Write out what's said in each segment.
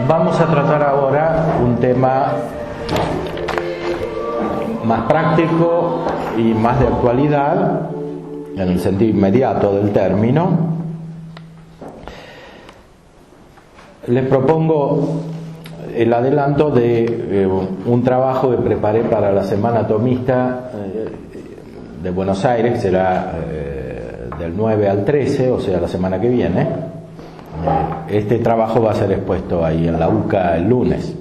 Vamos a tratar ahora un tema más práctico y más de actualidad, en el sentido inmediato del término. Les propongo el adelanto de un trabajo que preparé para la Semana Atomista de Buenos Aires, que será del 9 al 13, o sea, la semana que viene. Este trabajo va a ser expuesto ahí en la UCA el lunes.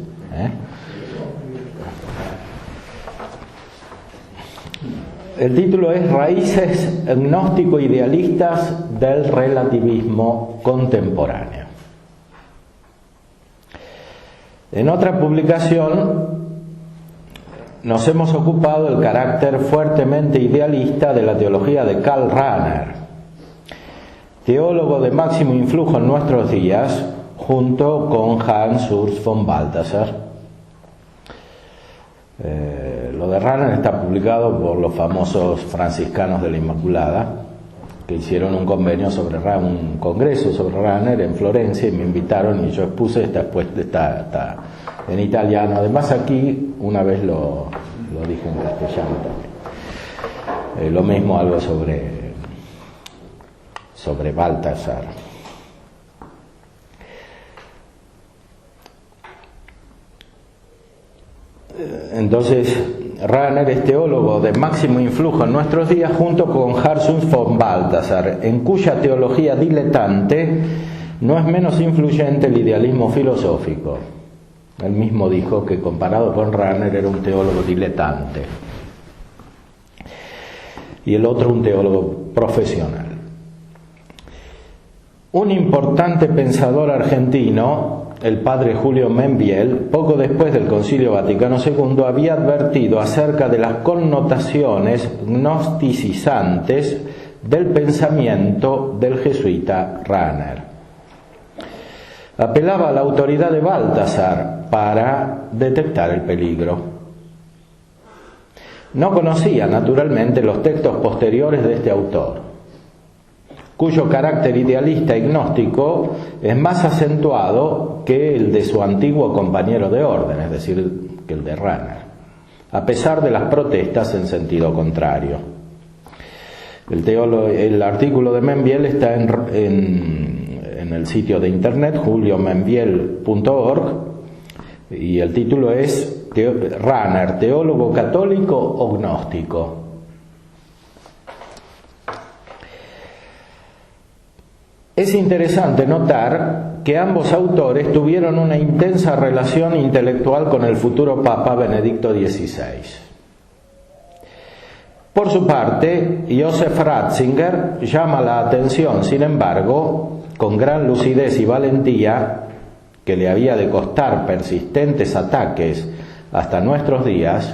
El título es Raíces gnóstico-idealistas del relativismo contemporáneo. En otra publicación nos hemos ocupado del carácter fuertemente idealista de la teología de Karl Rahner, teólogo de máximo influjo en nuestros días, junto con Hans Urs von Balthasar. Lo de Rahner está publicado por los famosos franciscanos de la Inmaculada, que hicieron un convenio sobre un congreso sobre Rahner en Florencia, y me invitaron y yo expuse está en italiano. Además aquí una vez lo dije en castellano también. Lo mismo algo sobre Balthasar. Entonces, Rahner es teólogo de máximo influjo en nuestros días, junto con Hans Urs von Balthasar, en cuya teología diletante no es menos influyente el idealismo filosófico. Él mismo dijo que comparado con Rahner era un teólogo diletante y el otro un teólogo profesional. Un importante pensador argentino, el padre Julio Membiel, poco después del Concilio Vaticano II, había advertido acerca de las connotaciones gnosticizantes del pensamiento del jesuita Rahner. Apelaba a la autoridad de Balthasar para detectar el peligro. No conocía, naturalmente, los textos posteriores de este autor, cuyo carácter idealista y gnóstico es más acentuado que el de su antiguo compañero de orden, es decir, que el de Rahner, a pesar de las protestas en sentido contrario. El artículo de Membiel está en el sitio de internet juliomembiel.org y el título es Rahner, teólogo católico o gnóstico. Es interesante notar que ambos autores tuvieron una intensa relación intelectual con el futuro Papa Benedicto XVI. Por su parte, Joseph Ratzinger llama la atención, sin embargo, con gran lucidez y valentía, que le había de costar persistentes ataques hasta nuestros días,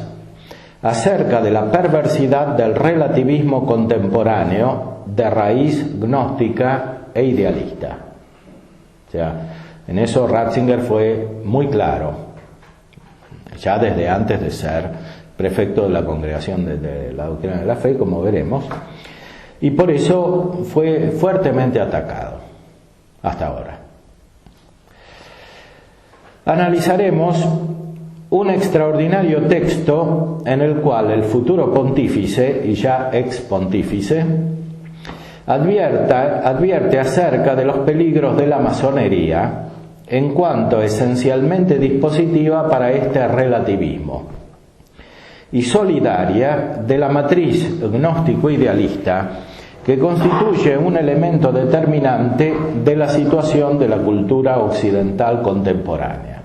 acerca de la perversidad del relativismo contemporáneo de raíz gnóstica e idealista. O sea, en eso Ratzinger fue muy claro, ya desde antes de ser prefecto de la Congregación de la Doctrina de la Fe, como veremos, y por eso fue fuertemente atacado hasta ahora. Analizaremos un extraordinario texto en el cual el futuro pontífice, y ya ex pontífice, advierte acerca de los peligros de la masonería en cuanto esencialmente dispositiva para este relativismo y solidaria de la matriz gnóstico-idealista que constituye un elemento determinante de la situación de la cultura occidental contemporánea.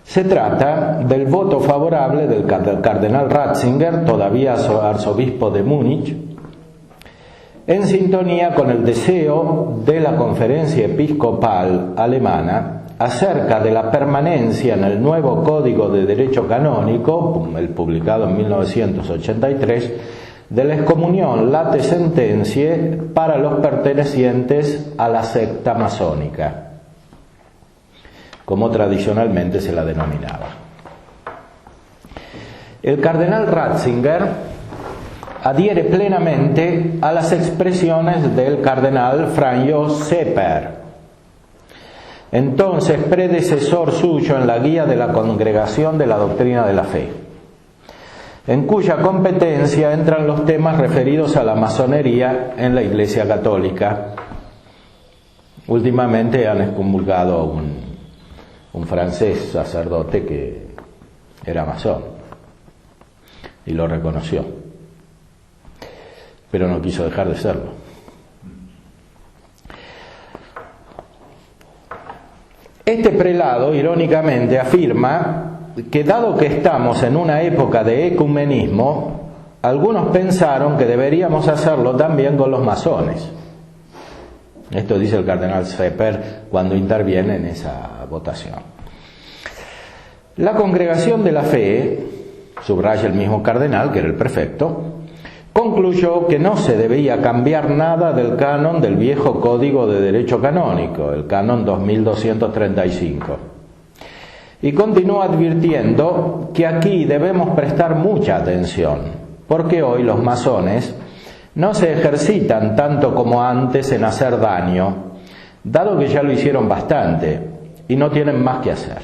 Se trata del voto favorable del cardenal Ratzinger, todavía arzobispo de Múnich, en sintonía con el deseo de la Conferencia Episcopal Alemana acerca de la permanencia en el nuevo Código de Derecho Canónico, el publicado en 1983, de la excomunión late sententiae para los pertenecientes a la secta masónica, como tradicionalmente se la denominaba. El cardenal Ratzinger adhiere plenamente a las expresiones del cardenal Franz Josef Sepper, entonces predecesor suyo en la guía de la Congregación de la Doctrina de la Fe, en cuya competencia entran los temas referidos a la masonería en la Iglesia Católica. Últimamente han excomulgado a un francés sacerdote que era masón y lo reconoció, pero no quiso dejar de serlo. Este prelado, irónicamente, afirma que dado que estamos en una época de ecumenismo, algunos pensaron que deberíamos hacerlo también con los masones. Esto dice el cardenal Sepper cuando interviene en esa votación. La Congregación de la Fe, subraya el mismo cardenal, que era el prefecto, concluyó que no se debía cambiar nada del canon del viejo Código de Derecho Canónico, el canon 2235. Y continuó advirtiendo que aquí debemos prestar mucha atención, porque hoy los masones no se ejercitan tanto como antes en hacer daño, dado que ya lo hicieron bastante y no tienen más que hacer.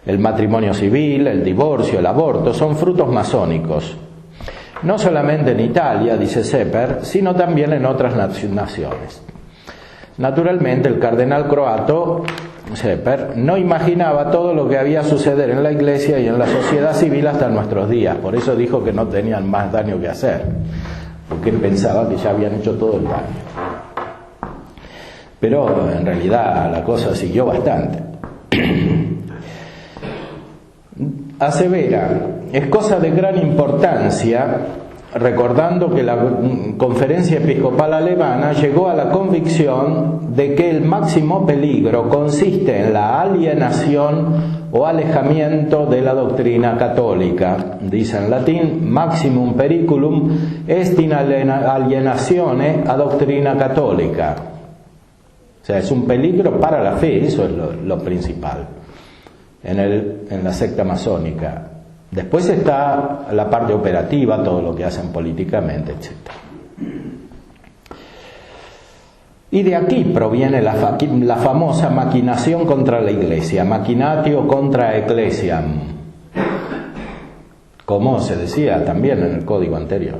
El matrimonio civil, el divorcio, el aborto son frutos masónicos, no solamente en Italia, dice Sepper, sino también en otras naciones. Naturalmente, el cardenal croato Sepper no imaginaba todo lo que había suceder en la Iglesia y en la sociedad civil hasta nuestros días. Por eso dijo que no tenían más daño que hacer, porque él pensaba que ya habían hecho todo el daño. Pero en realidad la cosa siguió bastante. Asevera, es cosa de gran importancia, recordando que la Conferencia Episcopal Alemana llegó a la convicción de que el máximo peligro consiste en la alienación o alejamiento de la doctrina católica. Dice en latín, maximum periculum est in alienatione a doctrina católica. O sea, es un peligro para la fe, eso es lo principal en la secta masónica. Después está la parte operativa, todo lo que hacen políticamente, etc. Y de aquí proviene la famosa maquinación contra la Iglesia, machinatio contra ecclesiam, como se decía también en el código anterior,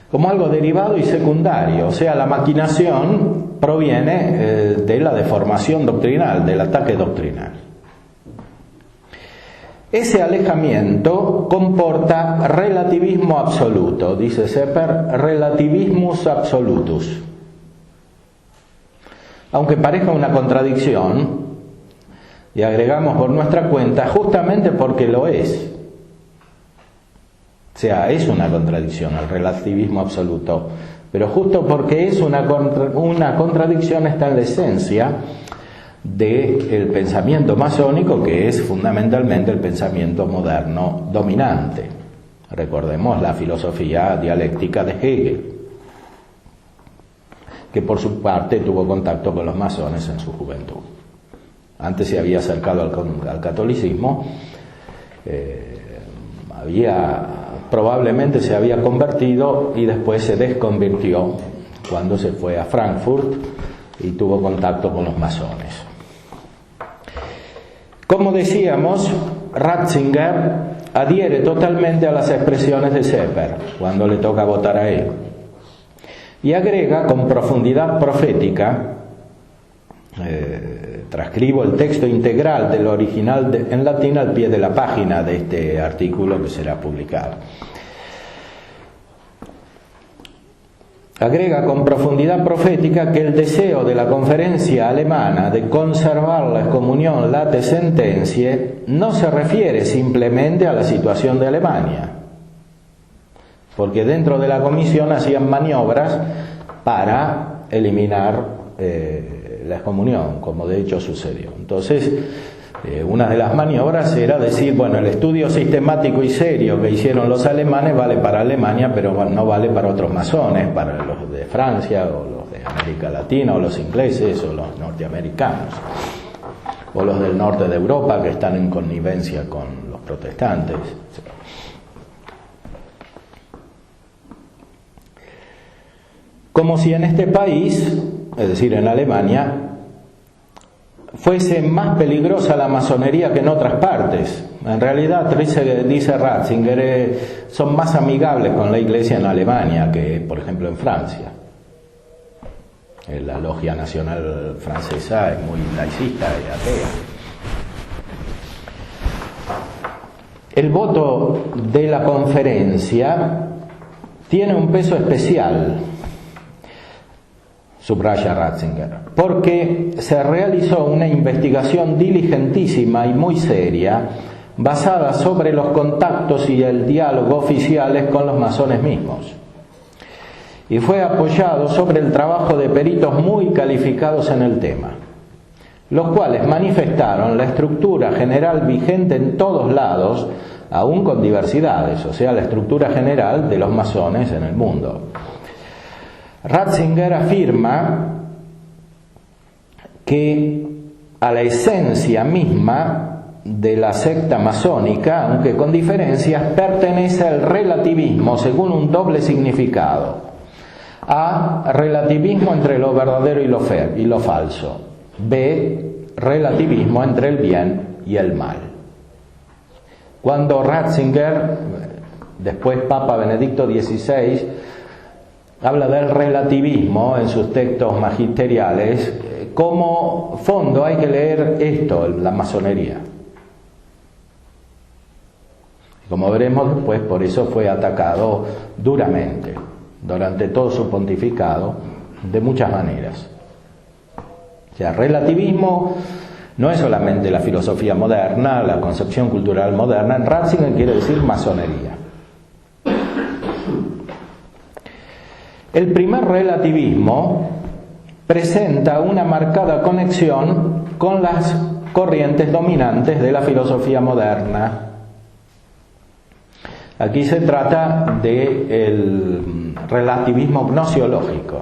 como algo derivado y secundario. O sea, la maquinación proviene de la deformación doctrinal, del ataque doctrinal. Ese alejamiento comporta relativismo absoluto, dice Sepper, relativismus absolutus. Aunque parezca una contradicción, y agregamos por nuestra cuenta, justamente porque lo es. O sea, es una contradicción el relativismo absoluto, pero justo porque es una contradicción está en la esencia del pensamiento masónico, que es fundamentalmente el pensamiento moderno dominante. Recordemos la filosofía dialéctica de Hegel, que por su parte tuvo contacto con los masones en su juventud. Antes se había acercado al catolicismo, probablemente se había convertido y después se desconvirtió cuando se fue a Frankfurt y tuvo contacto con los masones. Como decíamos, Ratzinger adhiere totalmente a las expresiones de Sepper cuando le toca votar a él, y agrega con profundidad profética, transcribo el texto integral del original en latín al pie de la página de este artículo que será publicado. Agrega con profundidad profética que el deseo de la conferencia alemana de conservar la excomunión late sententiae no se refiere simplemente a la situación de Alemania, porque dentro de la comisión hacían maniobras para eliminar la excomunión, como de hecho sucedió. Entonces, una de las maniobras era decir, bueno, el estudio sistemático y serio que hicieron los alemanes vale para Alemania, pero no vale para otros masones, para los de Francia o los de América Latina o los ingleses o los norteamericanos o los del norte de Europa que están en connivencia con los protestantes. Como si en este país, es decir, en Alemania, fuese más peligrosa la masonería que en otras partes. En realidad, dice Ratzinger, son más amigables con la Iglesia en Alemania que, por ejemplo, en Francia. La Logia Nacional Francesa es muy laicista y atea. El voto de la conferencia tiene un peso especial, subraya Ratzinger, porque se realizó una investigación diligentísima y muy seria, basada sobre los contactos y el diálogo oficiales con los masones mismos, y fue apoyado sobre el trabajo de peritos muy calificados en el tema, los cuales manifestaron la estructura general vigente en todos lados, aún con diversidades, o sea, la estructura general de los masones en el mundo. Ratzinger afirma que a la esencia misma de la secta masónica, aunque con diferencias, pertenece al relativismo según un doble significado. A, relativismo entre lo verdadero y lo falso. B, relativismo entre el bien y el mal. Cuando Ratzinger, después Papa Benedicto XVI, habla del relativismo en sus textos magisteriales, como fondo hay que leer esto, la masonería. Como veremos después, por eso fue atacado duramente durante todo su pontificado, de muchas maneras. O sea, relativismo no es solamente la filosofía moderna, la concepción cultural moderna. En Ratzinger quiere decir masonería. El primer relativismo presenta una marcada conexión con las corrientes dominantes de la filosofía moderna. Aquí se trata del relativismo gnosiológico.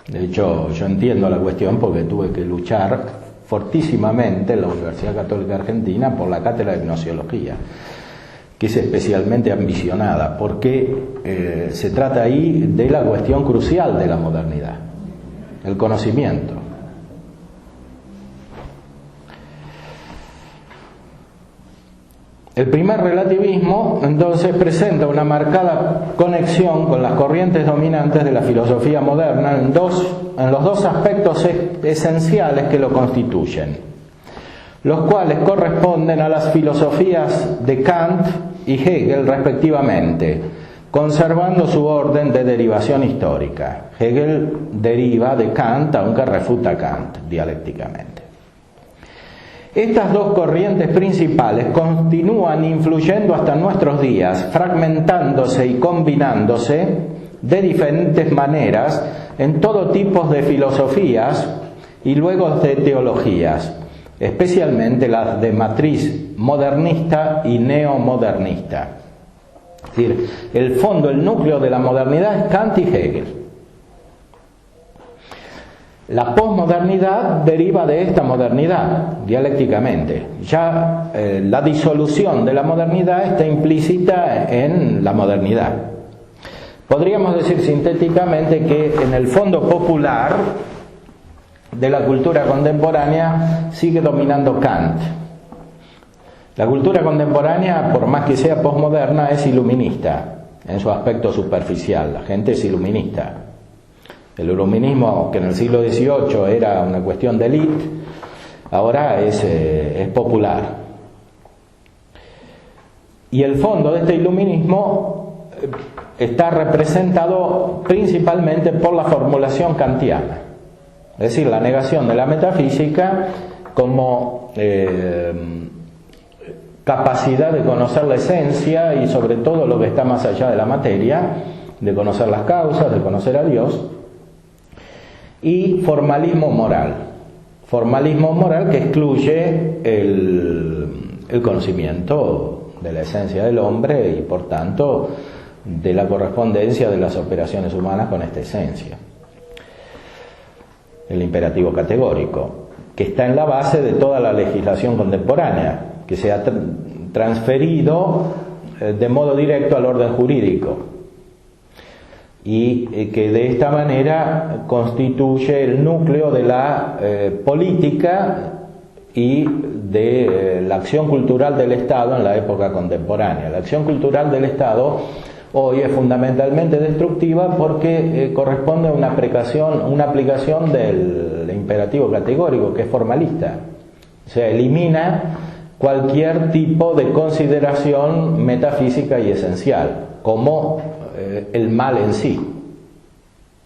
De hecho, yo entiendo la cuestión porque tuve que luchar fortísimamente en la Universidad Católica Argentina por la cátedra de gnosiología, que es especialmente ambicionada, porque se trata ahí de la cuestión crucial de la modernidad, el conocimiento. El primer relativismo, entonces, presenta una marcada conexión con las corrientes dominantes de la filosofía moderna en los dos aspectos esenciales que lo constituyen, los cuales corresponden a las filosofías de Kant y Hegel respectivamente, conservando su orden de derivación histórica. Hegel deriva de Kant, aunque refuta Kant dialécticamente. Estas dos corrientes principales continúan influyendo hasta nuestros días, fragmentándose y combinándose de diferentes maneras en todo tipo de filosofías y luego de teologías, especialmente las de matriz modernista y neomodernista. Es decir, el fondo, el núcleo de la modernidad es Kant y Hegel. La posmodernidad deriva de esta modernidad, dialécticamente. Ya la disolución de la modernidad está implícita en la modernidad. Podríamos decir sintéticamente que en el fondo popular de la cultura contemporánea sigue dominando Kant. La cultura contemporánea, por más que sea posmoderna, es iluminista en su aspecto superficial. La gente es iluminista. El iluminismo, que en el siglo XVIII era una cuestión de élite, ahora es popular. Y el fondo de este iluminismo está representado principalmente por la formulación kantiana, es decir, la negación de la metafísica como capacidad de conocer la esencia y sobre todo lo que está más allá de la materia, de conocer las causas, de conocer a Dios. Y formalismo moral que excluye el conocimiento de la esencia del hombre y por tanto de la correspondencia de las operaciones humanas con esta esencia. El imperativo categórico, que está en la base de toda la legislación contemporánea, que se ha transferido de modo directo al orden jurídico. y que de esta manera constituye el núcleo de la política y de la acción cultural del Estado en la época contemporánea. La acción cultural del Estado hoy es fundamentalmente destructiva porque corresponde a una aplicación del imperativo categórico, que es formalista. O sea, elimina cualquier tipo de consideración metafísica y esencial, como el mal en sí.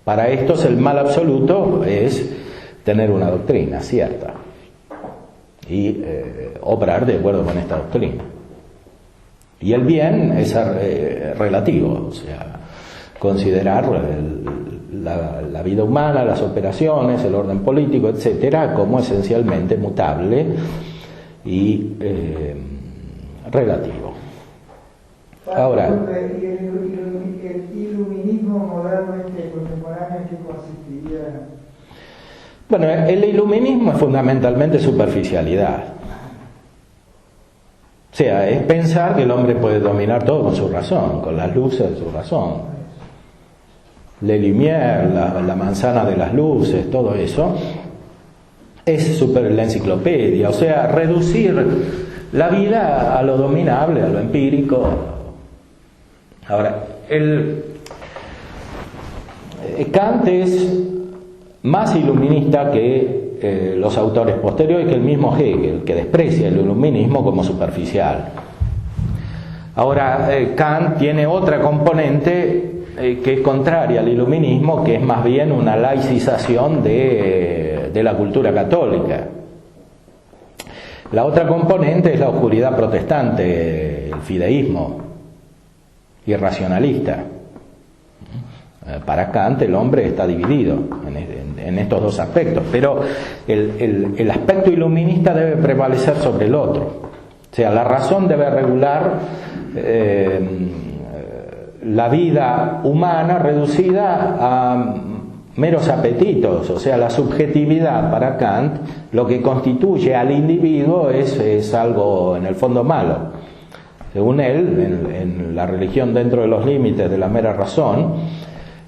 Para estos el mal absoluto es tener una doctrina cierta y obrar de acuerdo con esta doctrina. Y el bien es relativo, o sea, considerar la vida humana, las operaciones, el orden político, etcétera, como esencialmente mutable y relativo. Ahora, el iluminismo moderno contemporáneo, ¿en qué consistiría? Bueno, el iluminismo es fundamentalmente superficialidad. O sea, es pensar que el hombre puede dominar todo con su razón, con las luces de su razón. Le Lumière, la manzana de las luces, todo eso, es la enciclopedia. O sea, reducir la vida a lo dominable, a lo empírico. Ahora, Kant es más iluminista que los autores posteriores, que el mismo Hegel, que desprecia el iluminismo como superficial. Ahora, Kant tiene otra componente que es contraria al iluminismo, que es más bien una laicización de la cultura católica. La otra componente es la oscuridad protestante, el fideísmo irracionalista. Para Kant el hombre está dividido en estos dos aspectos, pero el aspecto iluminista debe prevalecer sobre el otro. O sea, la razón debe regular la vida humana reducida a meros apetitos. O sea, la subjetividad para Kant, lo que constituye al individuo es algo en el fondo malo. Según él, en la religión dentro de los límites de la mera razón,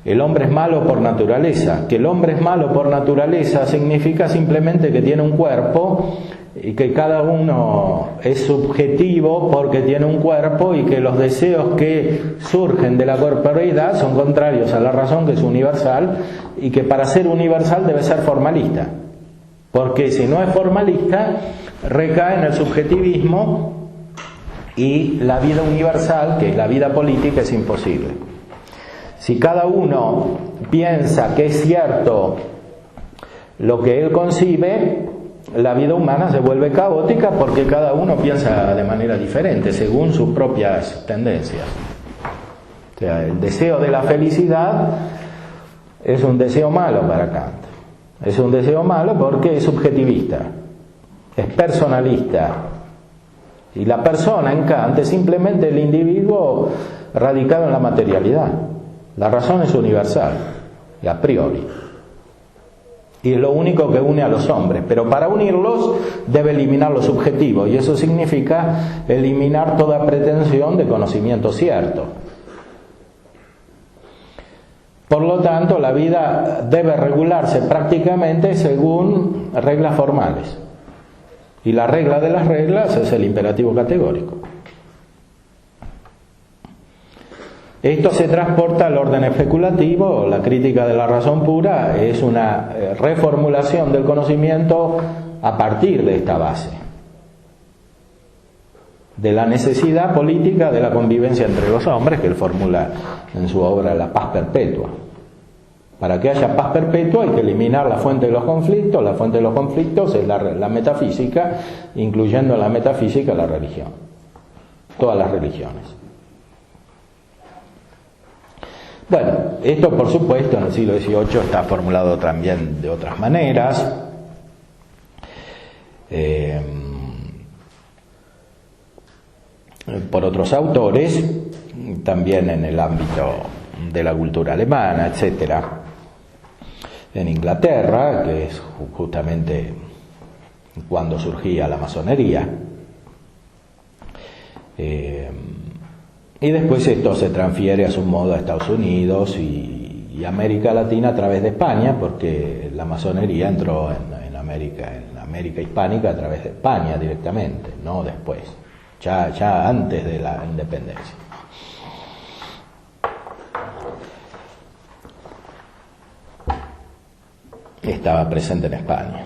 el hombre es malo por naturaleza. Que el hombre es malo por naturaleza significa simplemente que tiene un cuerpo y que cada uno es subjetivo porque tiene un cuerpo, y que los deseos que surgen de la corporeidad son contrarios a la razón, que es universal, y que para ser universal debe ser formalista, porque si no es formalista recae en el subjetivismo, y la vida universal, que es la vida política, es imposible. Si cada uno piensa que es cierto lo que él concibe, la vida humana se vuelve caótica, porque cada uno piensa de manera diferente según sus propias tendencias. O sea, el deseo de la felicidad es un deseo malo para Kant. Es un deseo malo porque es subjetivista, es personalista. Y la persona en Kant es simplemente el individuo radicado en la materialidad. La razón es universal y a priori, y es lo único que une a los hombres, pero para unirlos debe eliminar lo subjetivo, y eso significa eliminar toda pretensión de conocimiento cierto. Por lo tanto, la vida debe regularse prácticamente según reglas formales, y la regla de las reglas es el imperativo categórico. Esto se transporta al orden especulativo. La crítica de la razón pura es una reformulación del conocimiento a partir de esta base, de la necesidad política de la convivencia entre los hombres, que él formula en su obra La paz perpetua. Para que haya paz perpetua hay que eliminar la fuente de los conflictos. La fuente de los conflictos es la metafísica, incluyendo en la metafísica la religión, todas las religiones. Bueno, esto por supuesto en el siglo XVIII está formulado también de otras maneras. Por otros autores, también en el ámbito de la cultura alemana, etcétera. En Inglaterra, que es justamente cuando surgía la masonería. Y después esto se transfiere a su modo a Estados Unidos y y América Latina a través de España, porque la masonería entró en América hispánica a través de España directamente, no después, ya antes de la independencia. Estaba presente en España.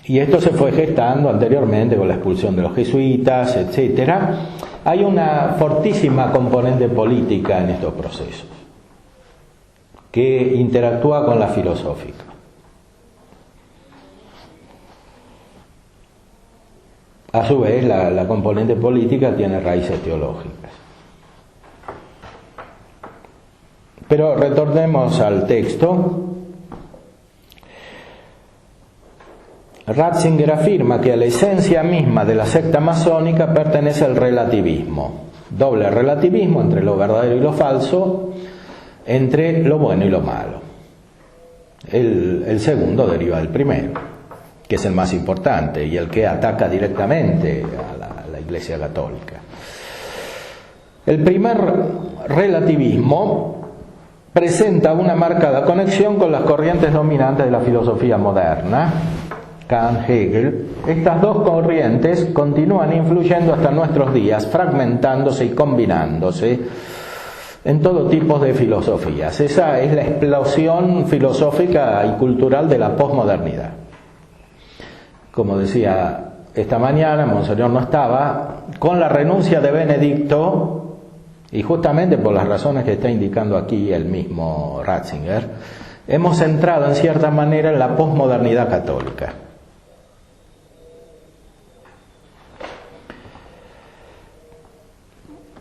Y esto se fue gestando anteriormente con la expulsión de los jesuitas, etcétera. Hay una fortísima componente política en estos procesos, que interactúa con la filosófica. A su vez, la componente política tiene raíces teológicas. Pero retornemos al texto. Ratzinger afirma que a la esencia misma de la secta masónica pertenece el relativismo, doble relativismo entre lo verdadero y lo falso, entre lo bueno y lo malo. El segundo deriva del primero, que es el más importante y el que ataca directamente a la Iglesia Católica. El primer relativismo presenta una marcada conexión con las corrientes dominantes de la filosofía moderna, Kant, Hegel. Estas dos corrientes continúan influyendo hasta nuestros días, fragmentándose y combinándose en todo tipo de filosofías. Esa es la explosión filosófica y cultural de la posmodernidad. Como decía esta mañana, Monseñor no estaba, con la renuncia de Benedicto, y justamente por las razones que está indicando aquí el mismo Ratzinger, hemos entrado en cierta manera en la posmodernidad católica.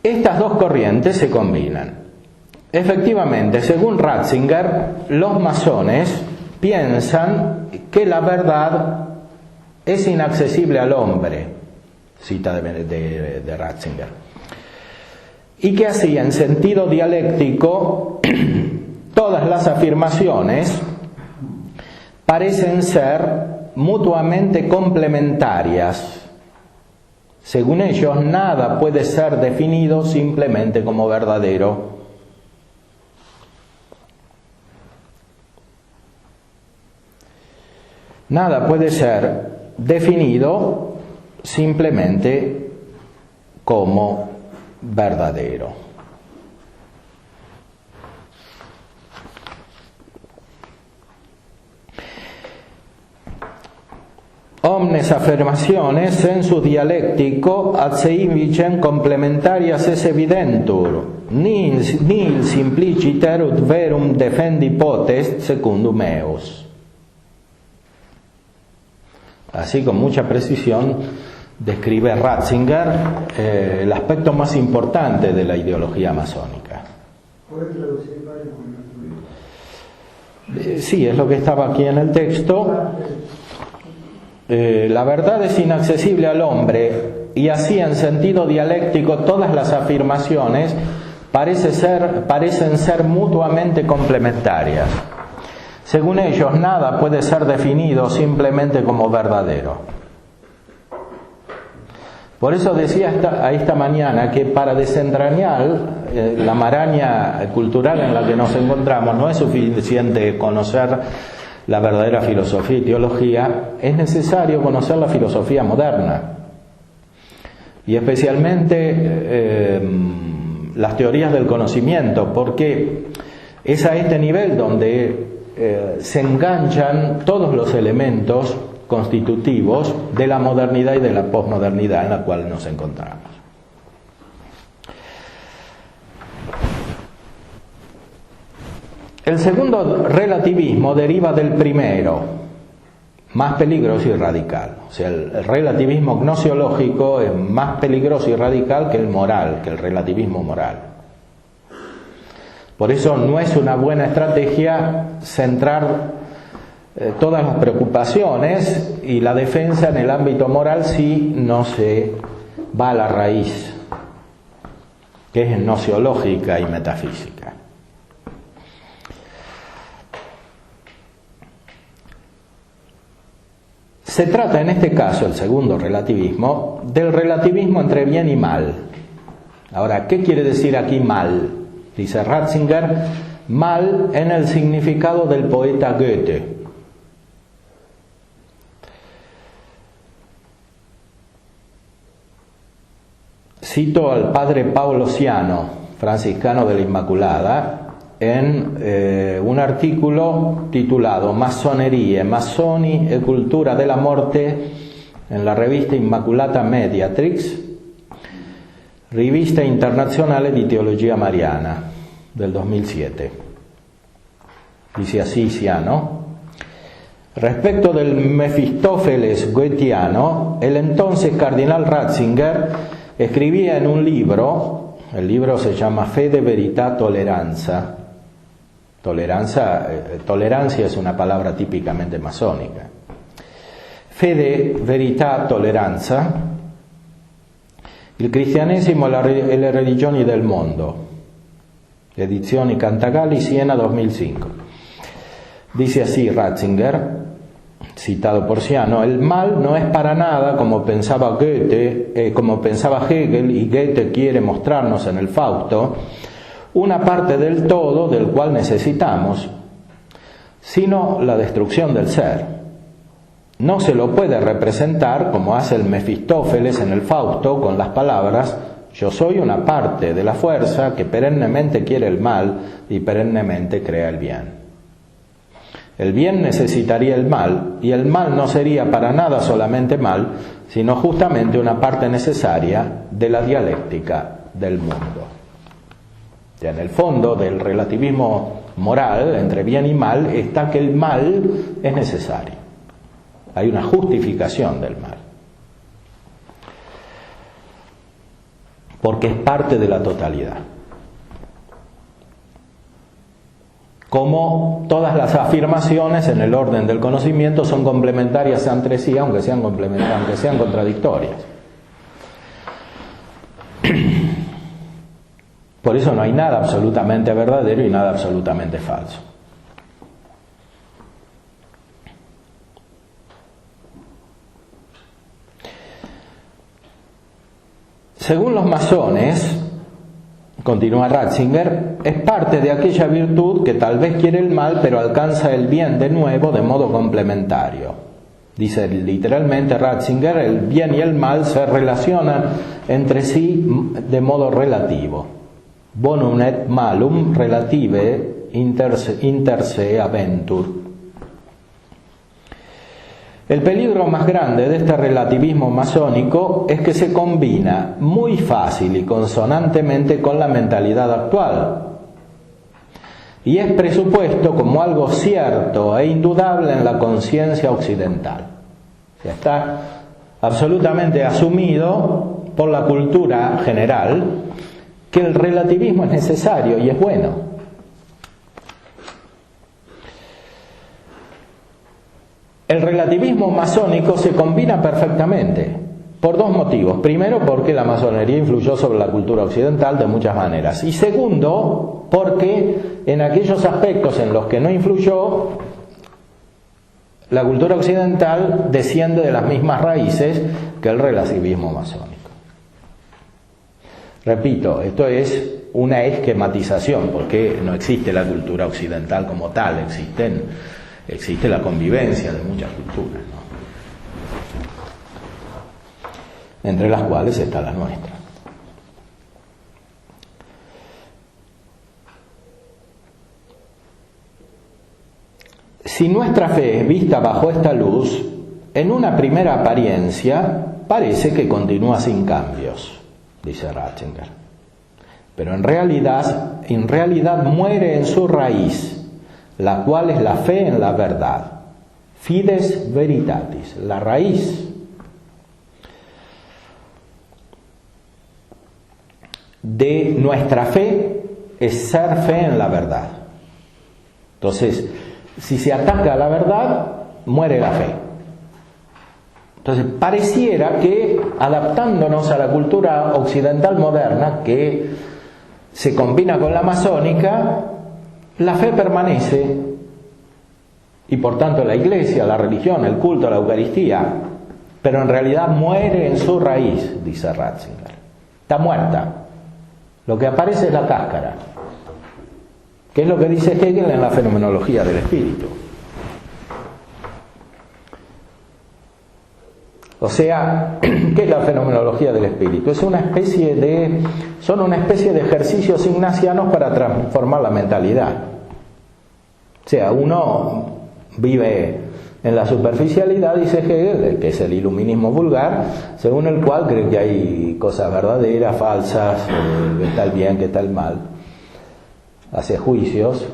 Estas dos corrientes se combinan. Efectivamente, según Ratzinger, los masones piensan que la verdad es inaccesible al hombre, cita de Ratzinger, y que así, en sentido dialéctico, todas las afirmaciones parecen ser mutuamente complementarias. Según ellos, nada puede ser definido simplemente como verdadero. Nada puede ser definido simplemente como verdadero. Omnes afirmaciones sensu dialectico ad se invicem complementarias es evidentur, nil simpliciter ut verum defendi potest secundum eos. Así, con mucha precisión, describe Ratzinger el aspecto más importante de la ideología masónica. ¿Puedes traducir varios con Sí, es lo que estaba aquí en el texto. La verdad es inaccesible al hombre, y así, en sentido dialéctico, todas las afirmaciones parecen ser mutuamente complementarias. Según ellos, nada puede ser definido simplemente como verdadero. Por eso decía esta mañana que para desentrañar la maraña cultural en la que nos encontramos no es suficiente conocer la verdadera filosofía y teología, es necesario conocer la filosofía moderna, y especialmente las teorías del conocimiento, porque es a este nivel donde se enganchan todos los elementos constitutivos de la modernidad y de la posmodernidad en la cual nos encontramos. El segundo relativismo deriva del primero, más peligroso y radical. O sea, el relativismo gnosiológico es más peligroso y radical que el moral, que el relativismo moral. Por eso no es una buena estrategia centrar todas las preocupaciones y la defensa en el ámbito moral si no se va a la raíz, que es gnosiológica y metafísica. Se trata en este caso, el segundo relativismo, del relativismo entre bien y mal. Ahora, ¿qué quiere decir aquí mal? Dice Ratzinger, mal en el significado del poeta Goethe. Cito al padre Paolo Ciano, franciscano de la Inmaculada, en un artículo titulado Massonerie, Massoni e cultura della morte en la revista Immaculata Mediatrix, rivista internazionale di teologia mariana del 2007. Dice así Ciano: respecto del Mefistófeles goetiano, el entonces cardenal Ratzinger escribía en un libro, el libro se llama Fede, Verità, Tolerancia. Tolerancia es una palabra típicamente masónica. Fede, Verità, Tolleranza, il cristianesimo e le religioni del mondo, edizioni Cantagalli, Siena 2005. Dice así Ratzinger, citado por Ciano: el mal no es para nada, como pensaba Goethe, como pensaba Hegel, y Goethe quiere mostrarnos en el Fausto, una parte del todo del cual necesitamos, sino la destrucción del ser. No se lo puede representar como hace el Mefistófeles en el Fausto con las palabras: yo soy una parte de la fuerza que perennemente quiere el mal y perennemente crea el bien. El bien necesitaría el mal, y el mal no sería para nada solamente mal, sino justamente una parte necesaria de la dialéctica del mundo. En el fondo del relativismo moral entre bien y mal está que el mal es necesario. Hay una justificación del mal, porque es parte de la totalidad. Como todas las afirmaciones en el orden del conocimiento son complementarias entre sí, aunque sean contradictorias. Por eso no hay nada absolutamente verdadero y nada absolutamente falso. Según los masones, continúa Ratzinger, es parte de aquella virtud que tal vez quiere el mal, pero alcanza el bien de nuevo de modo complementario. Dice literalmente Ratzinger, el bien y el mal se relacionan entre sí de modo relativo. Bonum et malum relative inter se aventur. El peligro más grande de este relativismo masónico es que se combina muy fácil y consonantemente con la mentalidad actual, y es presupuesto como algo cierto e indudable en la conciencia occidental. O sea, está absolutamente asumido por la cultura general que el relativismo es necesario y es bueno. El relativismo masónico se combina perfectamente por dos motivos. Primero, porque la masonería influyó sobre la cultura occidental de muchas maneras. Y segundo, porque en aquellos aspectos en los que no influyó, la cultura occidental desciende de las mismas raíces que el relativismo masónico. Repito, esto es una esquematización, porque no existe la cultura occidental como tal, existe la convivencia de muchas culturas, ¿no? Entre las cuales está la nuestra. Si nuestra fe es vista bajo esta luz, en una primera apariencia parece que continúa sin cambios, dice Ratzinger, pero en realidad muere en su raíz, la cual es la fe en la verdad, fides veritatis, la raíz de nuestra fe es ser fe en la verdad. Entonces, si se ataca a la verdad, muere la fe. Entonces, pareciera que, adaptándonos a la cultura occidental moderna, que se combina con la masónica, la fe permanece, y por tanto la iglesia, la religión, el culto, la Eucaristía, pero en realidad muere en su raíz, dice Ratzinger. Está muerta. Lo que aparece es la cáscara, que es lo que dice Hegel en la fenomenología del espíritu. O sea, ¿qué es la fenomenología del espíritu? Son una especie de ejercicios ignacianos para transformar la mentalidad. O sea, uno vive en la superficialidad, dice Hegel, que es el iluminismo vulgar, según el cual cree que hay cosas verdaderas, falsas, que está el bien, que está el mal. Hace juicios,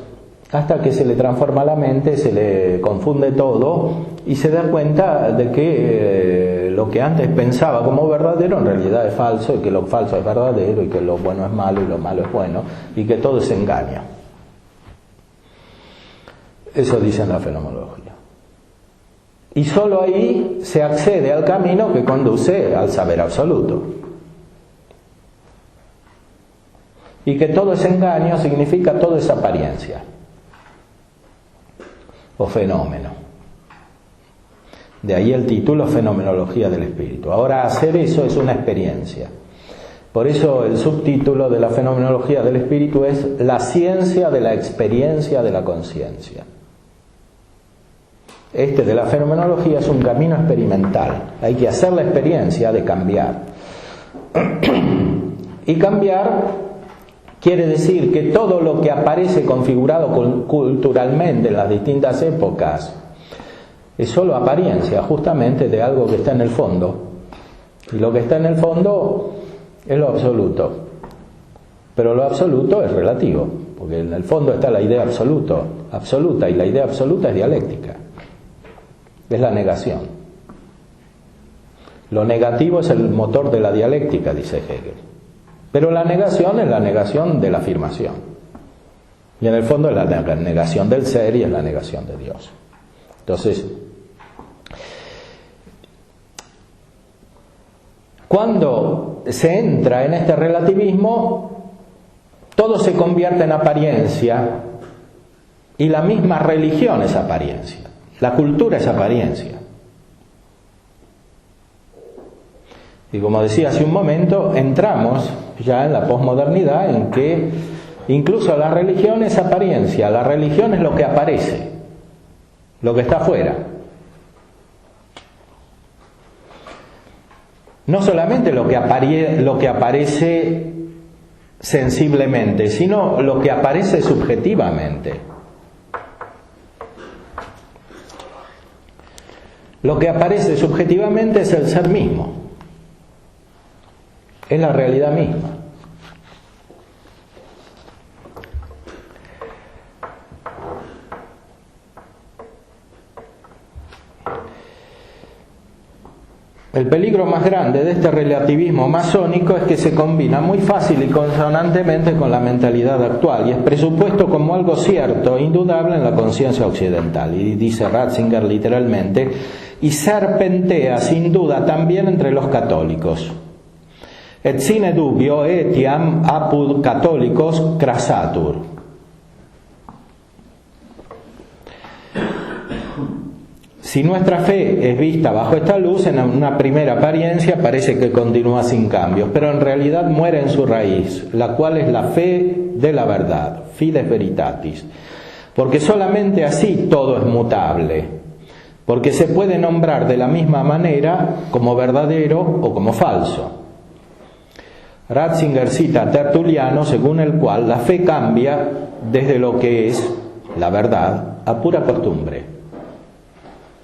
hasta que se le transforma la mente, se le confunde todo y se da cuenta de que lo que antes pensaba como verdadero en realidad es falso, y que lo falso es verdadero, y que lo bueno es malo y lo malo es bueno, y que todo es engaño. Eso dice en la fenomenología. Y solo ahí se accede al camino que conduce al saber absoluto. Y que todo es engaño significa todo es apariencia o fenómeno. De ahí el título, Fenomenología del Espíritu. Ahora, hacer eso es una experiencia. Por eso el subtítulo de la Fenomenología del Espíritu es La ciencia de la experiencia de la conciencia. De la fenomenología es un camino experimental. Hay que hacer la experiencia de cambiar. Y cambiar quiere decir que todo lo que aparece configurado culturalmente en las distintas épocas es solo apariencia, justamente, de algo que está en el fondo. Y lo que está en el fondo es lo absoluto. Pero lo absoluto es relativo, porque en el fondo está la idea absoluta, y la idea absoluta es dialéctica. Es la negación. Lo negativo es el motor de la dialéctica, dice Hegel. Pero la negación es la negación de la afirmación. Y en el fondo es la negación del ser y es la negación de Dios. Entonces, cuando se entra en este relativismo, todo se convierte en apariencia, y la misma religión es apariencia. La cultura es apariencia. Y como decía hace un momento, entramos ya en la posmodernidad en que incluso la religión es apariencia. La religión es lo que aparece, lo que está afuera. No solamente lo que aparece sensiblemente, sino lo que aparece subjetivamente. Lo que aparece subjetivamente es el ser mismo, es la realidad misma. El peligro más grande de este relativismo masónico es que se combina muy fácil y consonantemente con la mentalidad actual y es presupuesto como algo cierto e indudable en la conciencia occidental. Y dice Ratzinger literalmente, y serpentea sin duda también entre los católicos. Et sine dubio etiam apud católicos crassatur. Si nuestra fe es vista bajo esta luz, en una primera apariencia parece que continúa sin cambios, pero en realidad muere en su raíz, la cual es la fe de la verdad, fides veritatis, porque solamente así todo es mutable, porque se puede nombrar de la misma manera como verdadero o como falso. Ratzinger cita a Tertuliano, según el cual la fe cambia desde lo que es la verdad a pura costumbre.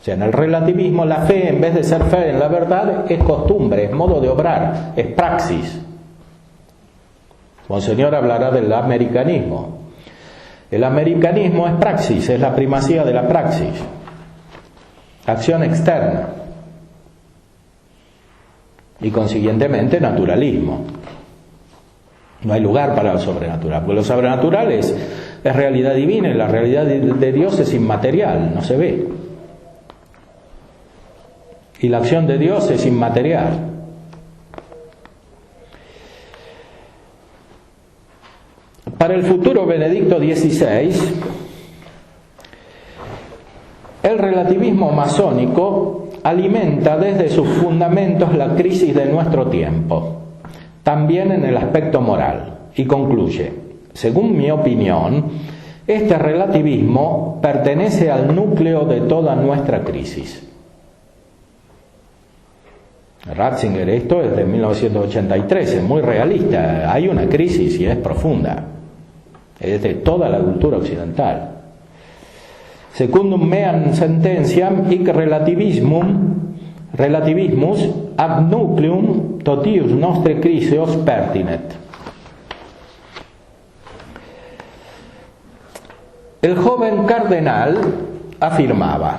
O sea, en el relativismo la fe, en vez de ser fe en la verdad, es costumbre, es modo de obrar, es praxis. Monseñor hablará del americanismo. El americanismo es praxis, es la primacía de la praxis. Acción externa. Y consiguientemente naturalismo. No hay lugar para lo sobrenatural, porque lo sobrenatural es realidad divina y la realidad de Dios es inmaterial, no se ve. Y la acción de Dios es inmaterial. Para el futuro Benedicto XVI, el relativismo masónico alimenta desde sus fundamentos la crisis de nuestro tiempo, también en el aspecto moral. y concluye: según mi opinión, este relativismo pertenece al núcleo de toda nuestra crisis. Ratzinger, esto es de 1983, es muy realista, hay una crisis y es profunda, es de toda la cultura occidental. Secundum meam sententiam hic relativismus ab nucleum totius nostre criseos pertinet. El joven cardenal afirmaba,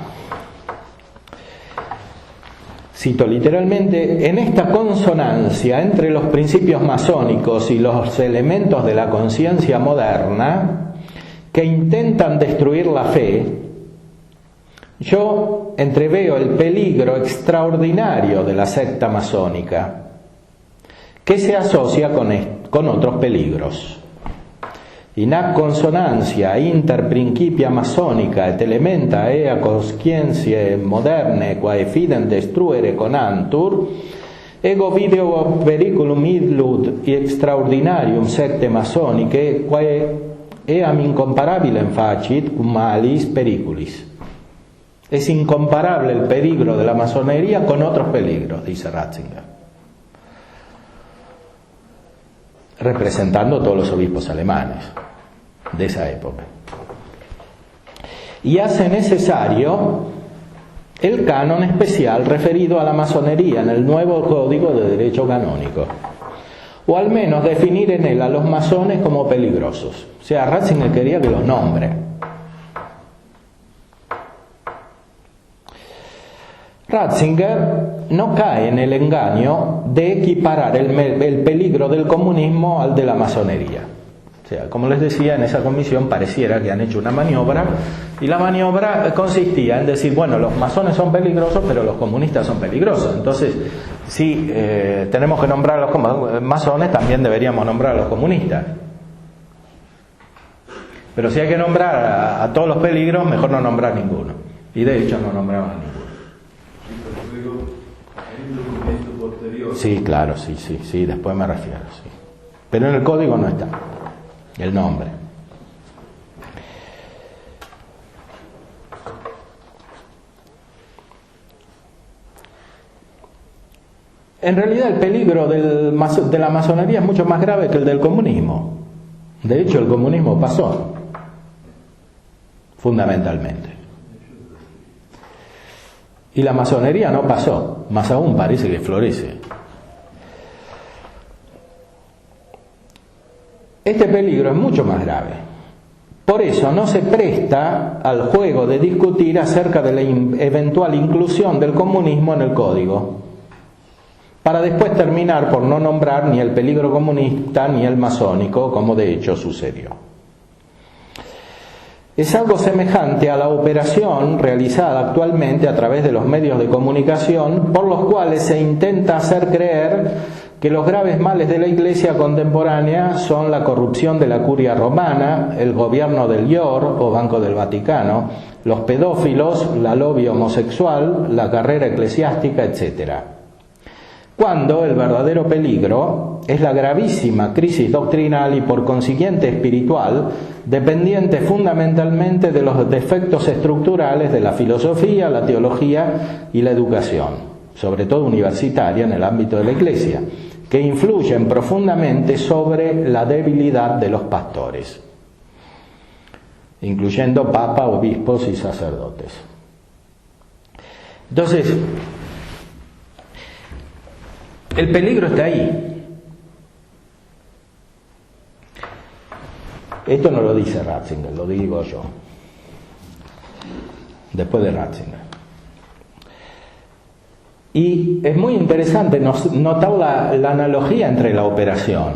cito literalmente: en esta consonancia entre los principios masónicos y los elementos de la conciencia moderna que intentan destruir la fe, yo entreveo el peligro extraordinario de la secta masónica, que se asocia con otros peligros. In ac consonantia inter principia masonica et elementa ea conscientiae moderne quae fidem destruere conantur, ego video periculum illud extraordinarium secte masonicae quae eam incomparabile facit cum malis periculis. Es incomparable el peligro de la masonería con otros peligros, dice Ratzinger, representando a todos los obispos alemanes de esa época. Y hace necesario el canon especial referido a la masonería en el nuevo Código de Derecho Canónico, o al menos definir en él a los masones como peligrosos. O sea, Ratzinger quería que los nombre. Ratzinger no cae en el engaño de equiparar el peligro del comunismo al de la masonería. O sea, como les decía, en esa comisión pareciera que han hecho una maniobra, y la maniobra consistía en decir, bueno, los masones son peligrosos, pero los comunistas son peligrosos. Entonces, si tenemos que nombrar a los masones, también deberíamos nombrar a los comunistas. Pero si hay que nombrar a todos los peligros, mejor no nombrar ninguno. Y de hecho no nombraban a ninguno. Sí, claro, sí, después me refiero, sí. Pero en el código no está el nombre. En realidad el peligro de la masonería es mucho más grave que el del comunismo. De hecho, el comunismo pasó, fundamentalmente. Y la masonería no pasó, más aún parece que florece. Este peligro es mucho más grave. Por eso no se presta al juego de discutir acerca de la eventual inclusión del comunismo en el código, para después terminar por no nombrar ni el peligro comunista ni el masónico, como de hecho sucedió. Es algo semejante a la operación realizada actualmente a través de los medios de comunicación, por los cuales se intenta hacer creer que los graves males de la Iglesia contemporánea son la corrupción de la curia romana, el gobierno del IOR o Banco del Vaticano, los pedófilos, la lobby homosexual, la carrera eclesiástica, etc. Cuando el verdadero peligro es la gravísima crisis doctrinal y por consiguiente espiritual, dependiente fundamentalmente de los defectos estructurales de la filosofía, la teología y la educación, sobre todo universitaria en el ámbito de la Iglesia, que influyen profundamente sobre la debilidad de los pastores, incluyendo papa, obispos y sacerdotes. Entonces, el peligro está ahí. Esto no lo dice Ratzinger, lo digo yo, después de Ratzinger. Y es muy interesante notar la analogía entre la operación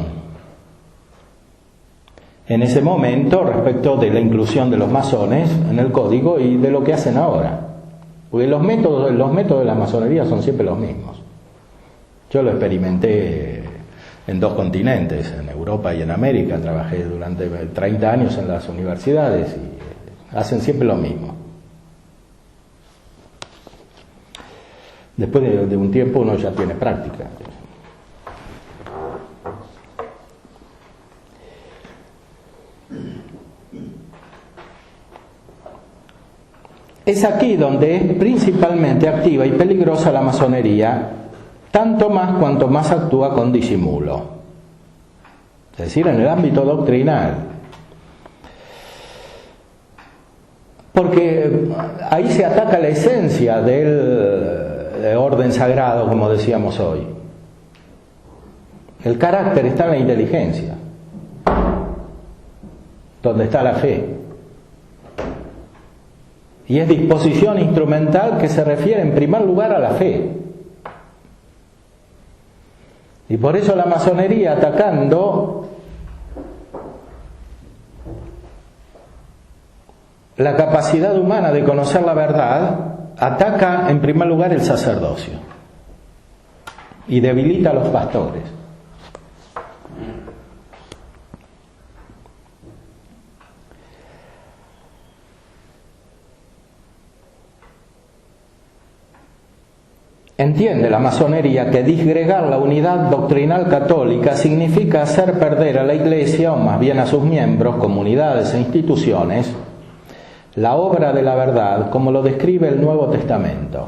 en ese momento respecto de la inclusión de los masones en el código y de lo que hacen ahora. Porque los métodos de la masonería son siempre los mismos. Yo lo experimenté en dos continentes, en Europa y en América. Trabajé durante 30 años en las universidades y hacen siempre lo mismo. Después de un tiempo uno ya tiene práctica. Es aquí donde es principalmente activa y peligrosa la masonería, tanto más cuanto más actúa con disimulo, es decir, en el ámbito doctrinal. Porque ahí se ataca la esencia del orden sagrado, como decíamos hoy. El carácter está en la inteligencia, donde está la fe. Y es disposición instrumental que se refiere en primer lugar a la fe. Y por eso la masonería, atacando la capacidad humana de conocer la verdad, ataca en primer lugar el sacerdocio y debilita a los pastores. Entiende la masonería que disgregar la unidad doctrinal católica significa hacer perder a la Iglesia, o más bien a sus miembros, comunidades e instituciones, la obra de la verdad, como lo describe el Nuevo Testamento.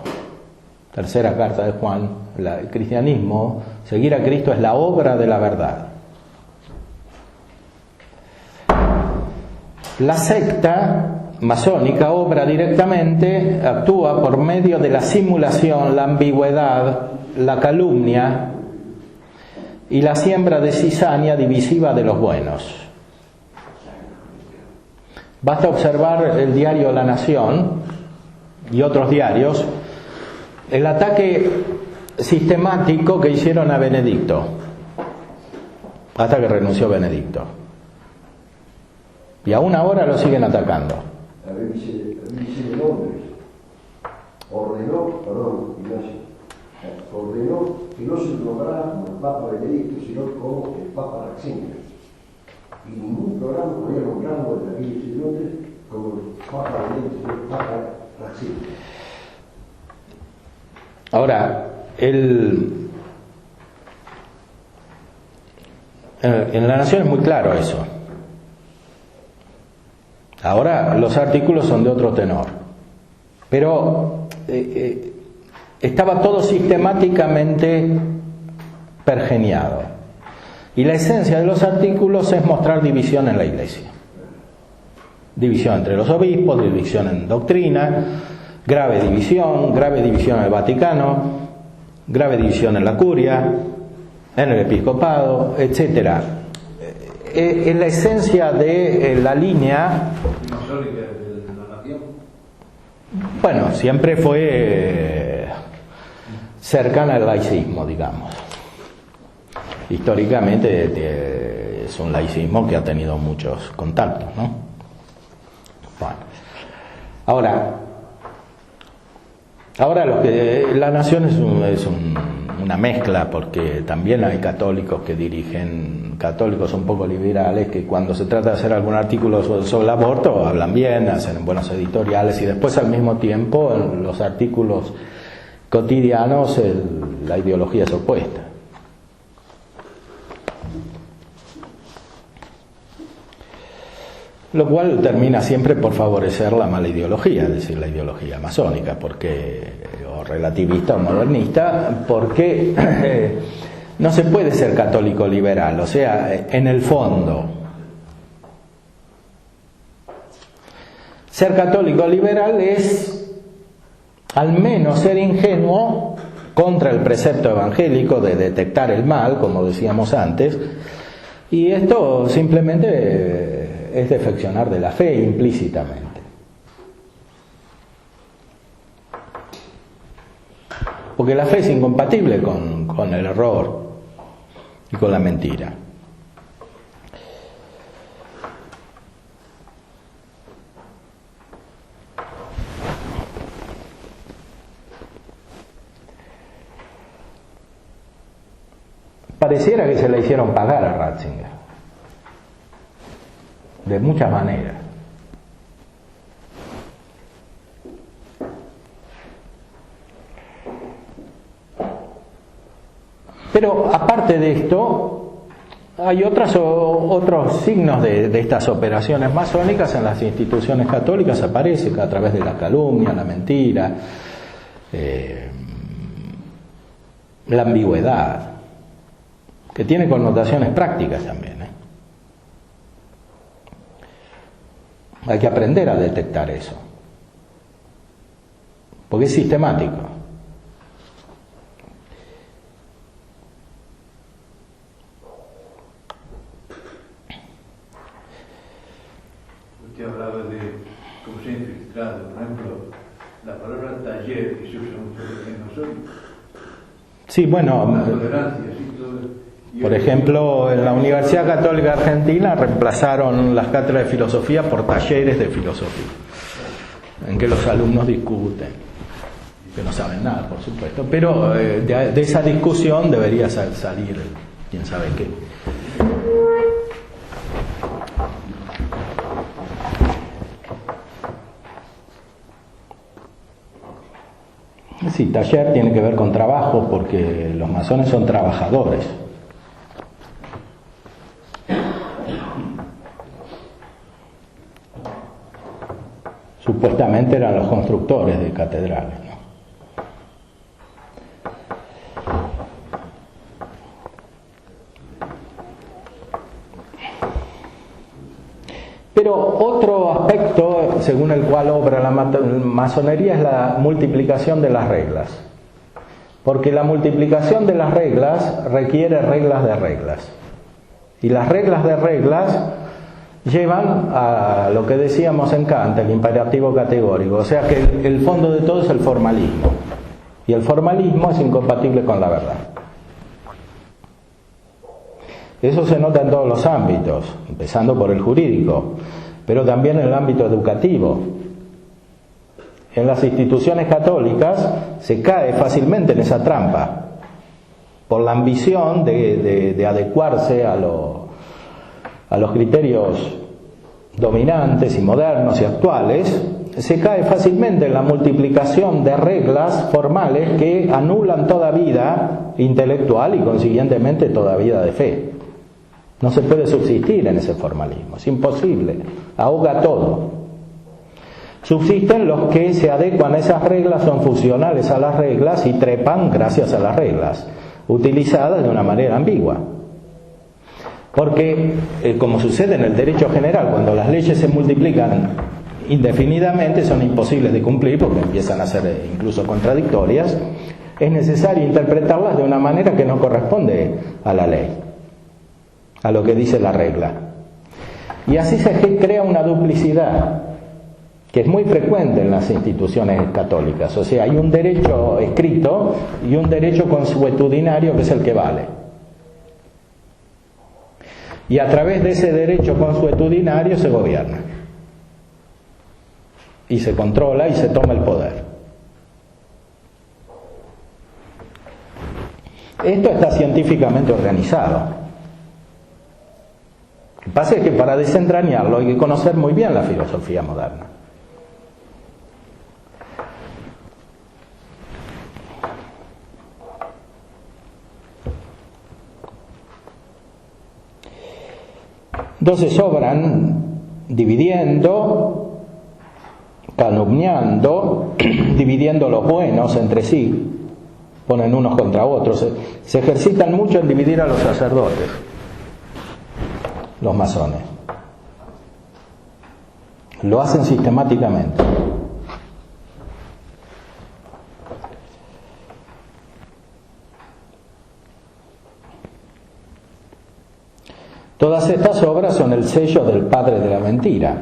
Tercera carta de Juan, el cristianismo, seguir a Cristo es la obra de la verdad. La secta masónica obra directamente, actúa por medio de la simulación, la ambigüedad, la calumnia y la siembra de cizaña divisiva de los buenos. Basta observar el diario La Nación y otros diarios, el ataque sistemático que hicieron a Benedicto, hasta que renunció Benedicto. Y aún ahora lo siguen atacando. La BBC de Londres ordenó que no se nombrara como el Papa Benedicto, sino como el Papa Ratzinger. Y ningún programa podía nombrarlo en la BBC de Londres como el Papa Benedicto, sino el Papa Ratzinger. Ahora, en La Nación es muy claro eso. Ahora los artículos son de otro tenor, pero estaba todo sistemáticamente pergeniado. Y la esencia de los artículos es mostrar división en la Iglesia. División entre los obispos, división en doctrina, grave división en el Vaticano, grave división en la curia, en el episcopado, etcétera. Es la esencia de la línea. Bueno, siempre fue cercana al laicismo, digamos. Históricamente es un laicismo que ha tenido muchos contactos, ¿no? Bueno, ahora La Nación es una mezcla, porque también hay católicos que dirigen, católicos un poco liberales, que cuando se trata de hacer algún artículo sobre el aborto hablan bien, hacen buenos editoriales, y después al mismo tiempo en los artículos cotidianos la ideología es opuesta. Lo cual termina siempre por favorecer la mala ideología, es decir, la ideología masónica, o relativista o modernista, porque no se puede ser católico liberal, o sea, en el fondo. Ser católico liberal es al menos ser ingenuo contra el precepto evangélico de detectar el mal, como decíamos antes, y esto simplemente es defeccionar de la fe implícitamente. Porque la fe es incompatible con el error y con la mentira. Pareciera que se le hicieron pagar a Ratzinger, de muchas maneras. Pero aparte de esto, Hay otros signos de estas operaciones masónicas en las instituciones católicas, aparece a través de la calumnia, la mentira, la ambigüedad, que tiene connotaciones prácticas también, ¿eh? Hay que aprender a detectar eso, porque es sistemático. Usted hablaba de cómo se ha infiltrado, por ejemplo, la palabra taller que se usa mucho en nosotros. Sí, bueno, La tolerancia, sí, todo. por ejemplo, en la Universidad Católica Argentina reemplazaron las cátedras de filosofía por talleres de filosofía, en que los alumnos discuten, que no saben nada, por supuesto, pero de esa discusión debería salir quién sabe qué. Sí, taller tiene que ver con trabajo, porque los masones son trabajadores. Supuestamente eran los constructores de catedrales, ¿no? Pero otro aspecto según el cual obra la masonería es la multiplicación de las reglas, porque la multiplicación de las reglas requiere reglas de reglas, y las reglas de reglas llevan a lo que decíamos en Kant, el imperativo categórico, o sea que el fondo de todo es el formalismo, y el formalismo es incompatible con la verdad. Eso se nota en todos los ámbitos, empezando por el jurídico, pero también en el ámbito educativo. En las instituciones católicas se cae fácilmente en esa trampa, por la ambición de adecuarse a los criterios dominantes y modernos y actuales. Se cae fácilmente en la multiplicación de reglas formales que anulan toda vida intelectual y consiguientemente toda vida de fe. No se puede subsistir en ese formalismo, es imposible, ahoga todo. Subsisten los que se adecuan a esas reglas, son funcionales a las reglas y trepan gracias a las reglas, utilizadas de una manera ambigua. Porque, como sucede en el derecho general, cuando las leyes se multiplican indefinidamente, son imposibles de cumplir porque empiezan a ser incluso contradictorias, es necesario interpretarlas de una manera que no corresponde a la ley, a lo que dice la regla. Y así se crea una duplicidad que es muy frecuente en las instituciones católicas. O sea, hay un derecho escrito y un derecho consuetudinario que es el que vale. Y a través de ese derecho consuetudinario se gobierna. Y se controla y se toma el poder. Esto está científicamente organizado. Lo que pasa es que para desentrañarlo hay que conocer muy bien la filosofía moderna. Entonces obran dividiendo, calumniando, dividiendo los buenos entre sí, ponen unos contra otros, se ejercitan mucho en dividir a los sacerdotes, los masones. Lo hacen sistemáticamente. Todas estas obras son el sello del padre de la mentira.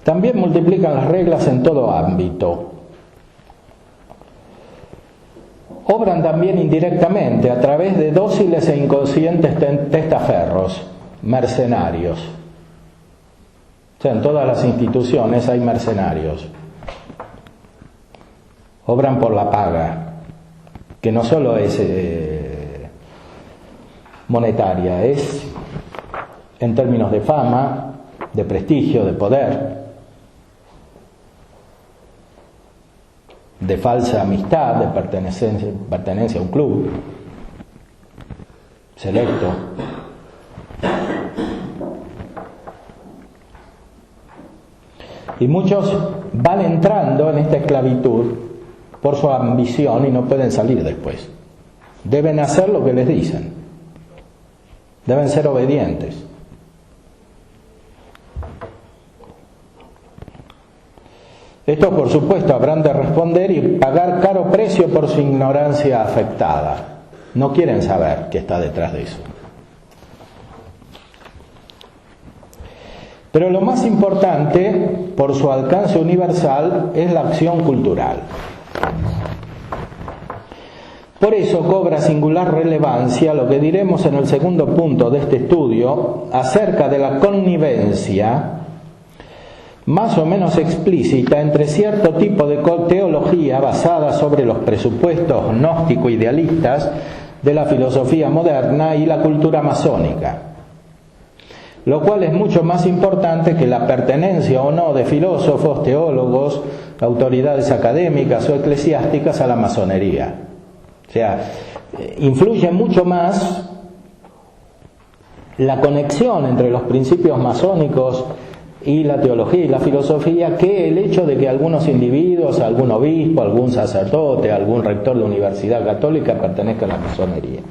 También multiplican las reglas en todo ámbito. Obran también indirectamente a través de dóciles e inconscientes testaferros, mercenarios. O sea, en todas las instituciones hay mercenarios. Obran por la paga, que no solo es monetaria, es en términos de fama, de prestigio, de poder, de falsa amistad, de pertenencia a un club selecto. Y muchos van entrando en esta esclavitud por su ambición y no pueden salir después. Deben hacer lo que les dicen. Deben ser obedientes. Estos, por supuesto, habrán de responder y pagar caro precio por su ignorancia afectada. No quieren saber qué está detrás de eso. Pero lo más importante, por su alcance universal, es la acción cultural. Por eso cobra singular relevancia lo que diremos en el segundo punto de este estudio acerca de la connivencia más o menos explícita entre cierto tipo de teología basada sobre los presupuestos gnóstico-idealistas de la filosofía moderna y la cultura masónica, lo cual es mucho más importante que la pertenencia o no de filósofos, teólogos, autoridades académicas o eclesiásticas a la masonería. O sea, influye mucho más la conexión entre los principios masónicos y la teología y la filosofía que el hecho de que algunos individuos, algún obispo, algún sacerdote, algún rector de universidad católica pertenezca a la masonería.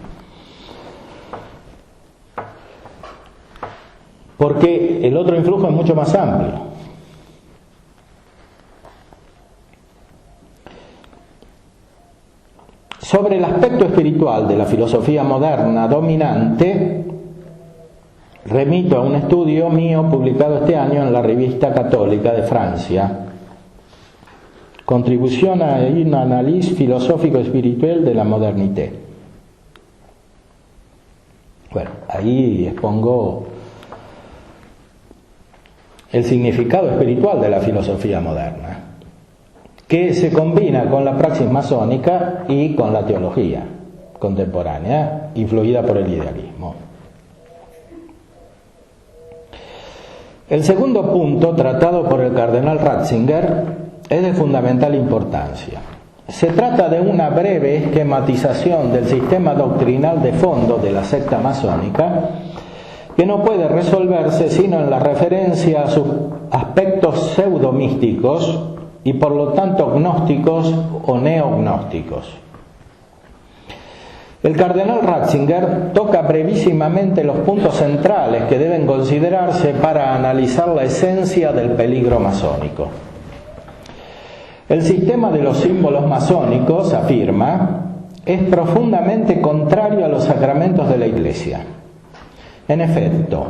Porque el otro influjo es mucho más amplio. Sobre el aspecto espiritual de la filosofía moderna dominante, remito a un estudio mío publicado este año en la Revista Católica de Francia, Contribución a un análisis filosófico espiritual de la modernité. Bueno, ahí expongo el significado espiritual de la filosofía moderna, que se combina con la praxis masónica y con la teología contemporánea, influida por el idealismo. El segundo punto, tratado por el cardenal Ratzinger, es de fundamental importancia. Se trata de una breve esquematización del sistema doctrinal de fondo de la secta masónica, que no puede resolverse sino en la referencia a sus aspectos pseudomísticos y por lo tanto gnósticos o neognósticos. El cardenal Ratzinger toca brevísimamente los puntos centrales que deben considerarse para analizar la esencia del peligro masónico. El sistema de los símbolos masónicos, afirma, es profundamente contrario a los sacramentos de la Iglesia. En efecto,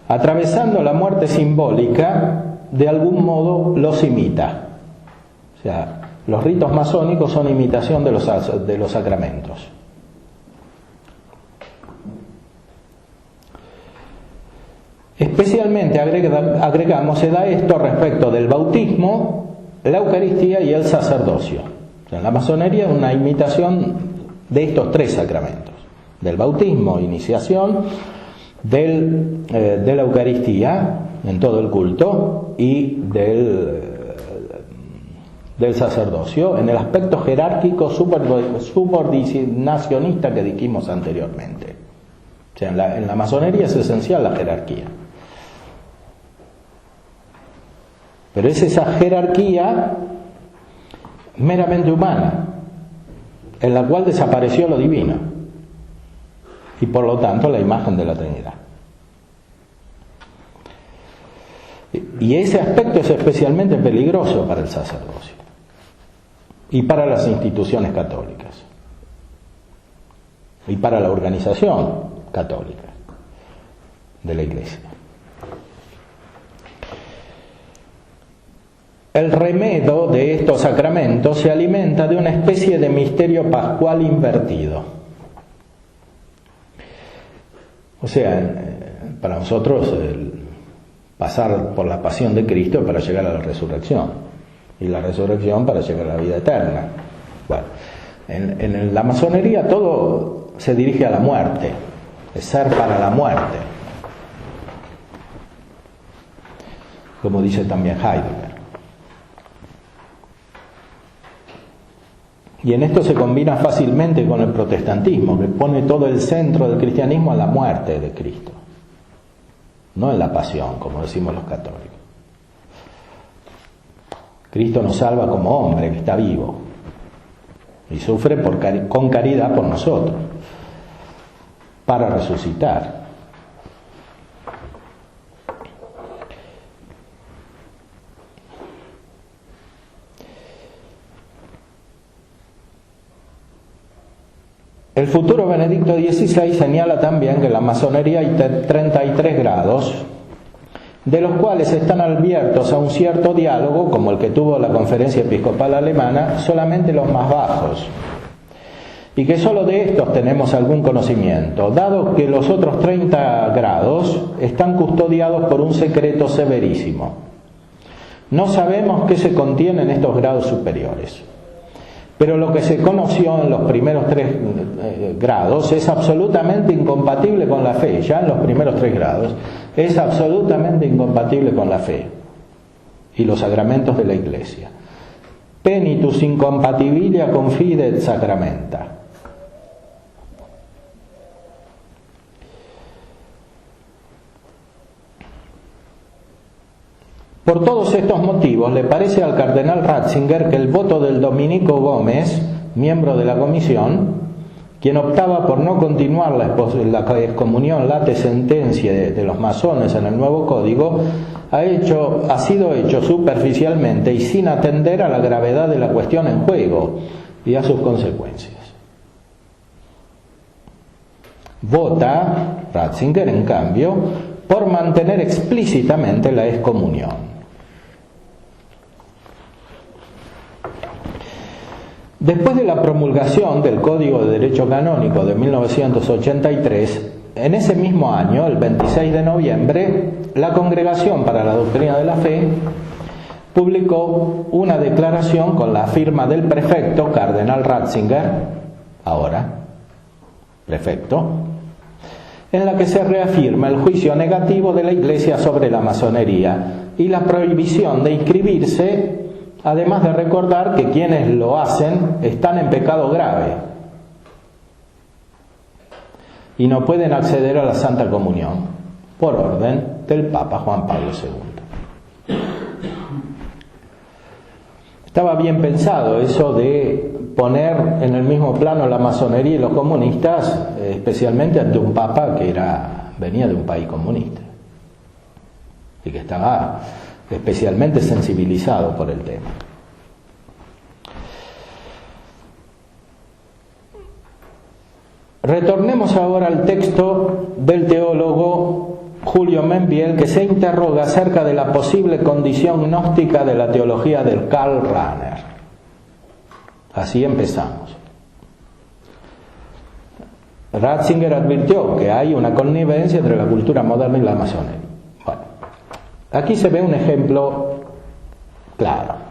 atravesando la muerte simbólica, de algún modo los imita. O sea, los ritos masónicos son imitación de los sacramentos. Especialmente agregamos, se da esto respecto del bautismo, la Eucaristía y el sacerdocio. O sea, en la masonería es una imitación de estos tres sacramentos: del bautismo, iniciación, de la Eucaristía en todo el culto y del sacerdocio en el aspecto jerárquico subordinacionista que dijimos anteriormente. O sea, en la masonería es esencial la jerarquía. Pero es esa jerarquía meramente humana, en la cual desapareció lo divino y por lo tanto la imagen de la Trinidad. Y ese aspecto es especialmente peligroso para el sacerdocio y para las instituciones católicas y para la organización católica de la Iglesia. El remedo de estos sacramentos se alimenta de una especie de misterio pascual invertido. O sea, para nosotros pasar por la pasión de Cristo para llegar a la resurrección, y la resurrección para llegar a la vida eterna. Bueno, en la masonería todo se dirige a la muerte, es ser para la muerte, como dice también Heidegger. Y en esto se combina fácilmente con el protestantismo, que pone todo el centro del cristianismo en la muerte de Cristo, no en la pasión, como decimos los católicos. Cristo nos salva como hombre que está vivo y sufre con caridad por nosotros para resucitar. El futuro Benedicto XVI señala también que en la masonería hay 33 grados, de los cuales están abiertos a un cierto diálogo, como el que tuvo la Conferencia Episcopal Alemana, solamente los más bajos, y que solo de estos tenemos algún conocimiento, dado que los otros 30 grados están custodiados por un secreto severísimo. No sabemos qué se contiene en estos grados superiores. Pero lo que se conoció en los primeros 3 grados es absolutamente incompatible con la fe, ya en los primeros 3 grados, es absolutamente incompatible con la fe y los sacramentos de la Iglesia. Penitus incompatibilia con fide et sacramenta. Por todos estos motivos, le parece al cardenal Ratzinger que el voto del dominico Gómez, miembro de la comisión, quien optaba por no continuar la excomunión late sentencia de los masones en el nuevo código, ha sido hecho superficialmente y sin atender a la gravedad de la cuestión en juego y a sus consecuencias. Vota Ratzinger, en cambio, por mantener explícitamente la excomunión. Después de la promulgación del Código de Derecho Canónico de 1983, en ese mismo año, el 26 de noviembre, la Congregación para la Doctrina de la Fe publicó una declaración con la firma del prefecto, cardenal Ratzinger, ahora prefecto, en la que se reafirma el juicio negativo de la Iglesia sobre la masonería y la prohibición de inscribirse, además de recordar que quienes lo hacen están en pecado grave y no pueden acceder a la Santa Comunión por orden del Papa Juan Pablo II. Estaba bien pensado eso de poner en el mismo plano la masonería y los comunistas, especialmente ante un Papa que venía de un país comunista y que estaba especialmente sensibilizado por el tema. Retornemos ahora al texto del teólogo Julio Membiel, que se interroga acerca de la posible condición gnóstica de la teología del Karl Rahner. Así empezamos. Ratzinger advirtió que hay una connivencia entre la cultura moderna y la masonería. Bueno, aquí se ve un ejemplo claro.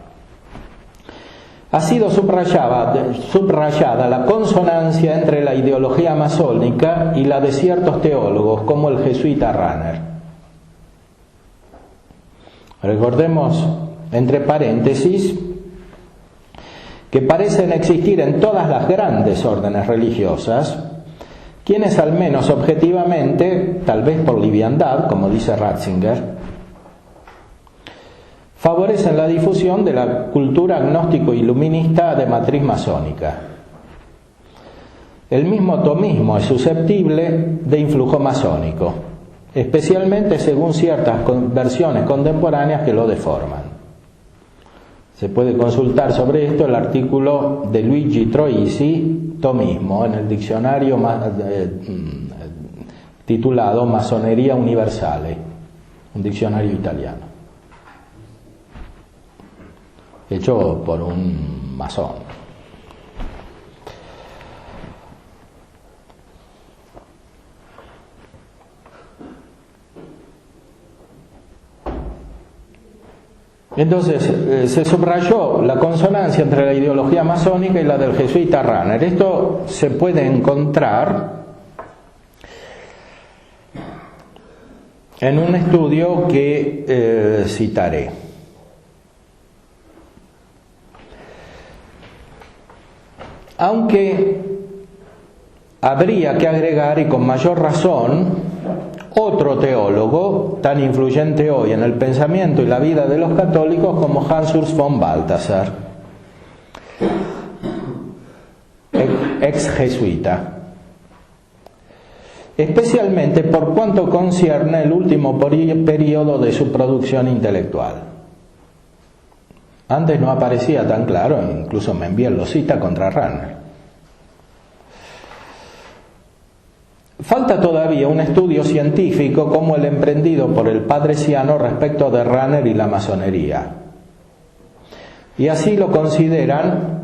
Ha sido subrayada la consonancia entre la ideología masónica y la de ciertos teólogos, como el jesuita Rahner. Recordemos, entre paréntesis, que parecen existir en todas las grandes órdenes religiosas quienes, al menos objetivamente, tal vez por liviandad, como dice Ratzinger, favorecen la difusión de la cultura agnóstico-iluminista de matriz masónica. El mismo tomismo es susceptible de influjo masónico, especialmente según ciertas versiones contemporáneas que lo deforman. Se puede consultar sobre esto el artículo de Luigi Troisi, Tomismo, en el diccionario titulado Masonería Universale, un diccionario italiano, hecho por un masón. Entonces, se subrayó la consonancia entre la ideología masónica y la del jesuita Rahner. Esto se puede encontrar en un estudio que citaré. Aunque habría que agregar, y con mayor razón, otro teólogo tan influyente hoy en el pensamiento y la vida de los católicos como Hans Urs von Balthasar, ex jesuita, especialmente por cuanto concierne el último periodo de su producción intelectual. Antes no aparecía tan claro, incluso Membiel lo cita contra Rahner. Falta todavía un estudio científico como el emprendido por el padre Ciano respecto de Rahner y la masonería. Y así lo consideran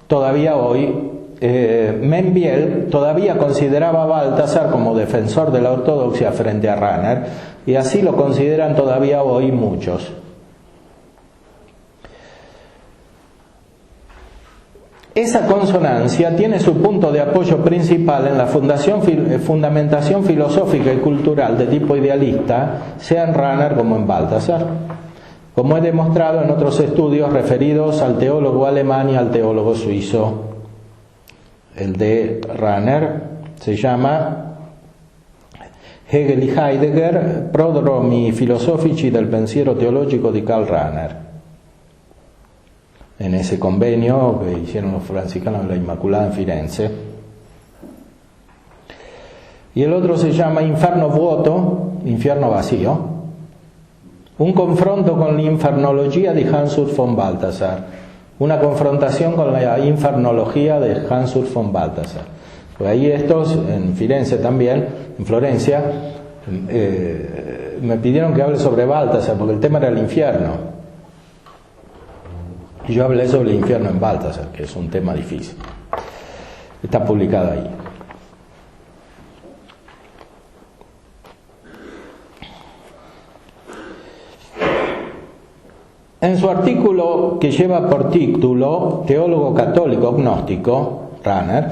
todavía hoy. Membiel todavía consideraba a Balthasar como defensor de la ortodoxia frente a Rahner, y así lo consideran todavía hoy muchos. Esa consonancia tiene su punto de apoyo principal en la fundamentación filosófica y cultural de tipo idealista, sea en Rahner como en Balthasar, como he demostrado en otros estudios referidos al teólogo alemán y al teólogo suizo. El de Rahner se llama Hegel y Heidegger, prodromi filosofici del pensiero teologico di Karl Rahner. En ese convenio que hicieron los franciscanos de la Inmaculada en Firenze. Y el otro se llama Inferno vuoto, infierno vacío, un confronto con la infernología de Hans Urs von Balthasar, una confrontación con la infernología de Hans Urs von Balthasar. Pues ahí estos, en Firenze también, en Florencia, me pidieron que hable sobre Balthasar, porque el tema era el infierno. Y yo hablé sobre el infierno en Balthasar, que es un tema difícil. Está publicado ahí. En su artículo que lleva por título Teólogo católico gnóstico, Rahner,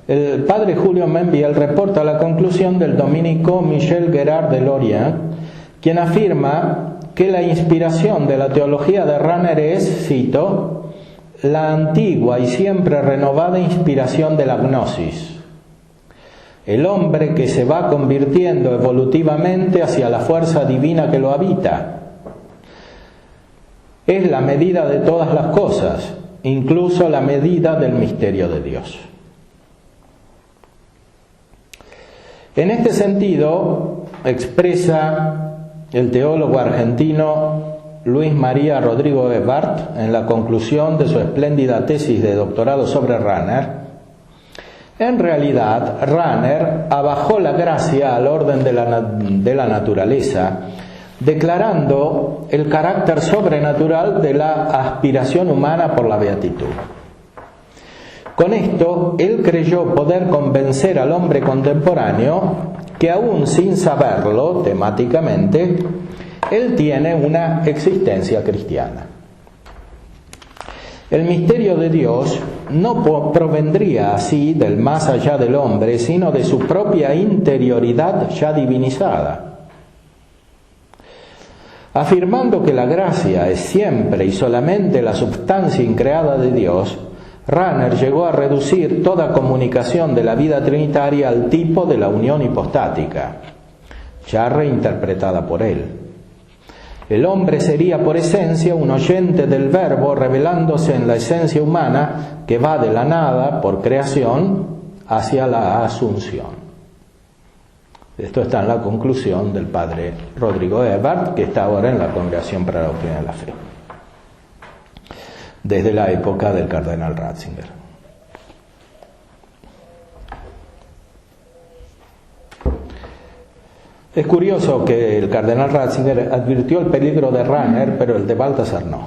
el padre Julio Membiel reporta la conclusión del dominico Michel Gerard de Lorient, quien afirma que la inspiración de la teología de Rahner es, cito, la antigua y siempre renovada inspiración de la gnosis. El hombre que se va convirtiendo evolutivamente hacia la fuerza divina que lo habita. Es la medida de todas las cosas, incluso la medida del misterio de Dios. En este sentido, expresa el teólogo argentino Luis María Rodrigo Ebert, en la conclusión de su espléndida tesis de doctorado sobre Rahner, en realidad Rahner abajó la gracia al orden de la naturaleza, declarando el carácter sobrenatural de la aspiración humana por la beatitud. Con esto, él creyó poder convencer al hombre contemporáneo que aún sin saberlo temáticamente, él tiene una existencia cristiana. El misterio de Dios no provendría así del más allá del hombre, sino de su propia interioridad ya divinizada. Afirmando que la gracia es siempre y solamente la substancia increada de Dios, Rahner llegó a reducir toda comunicación de la vida trinitaria al tipo de la unión hipostática, ya reinterpretada por él. El hombre sería por esencia un oyente del verbo revelándose en la esencia humana que va de la nada, por creación, hacia la asunción. Esto está en la conclusión del padre Rodrigo Ebert, que está ahora en la Congregación para la Doctrina de la Fe, desde la época del cardenal Ratzinger. Es curioso que el cardenal Ratzinger advirtió el peligro de Rahner, pero el de Balthasar no.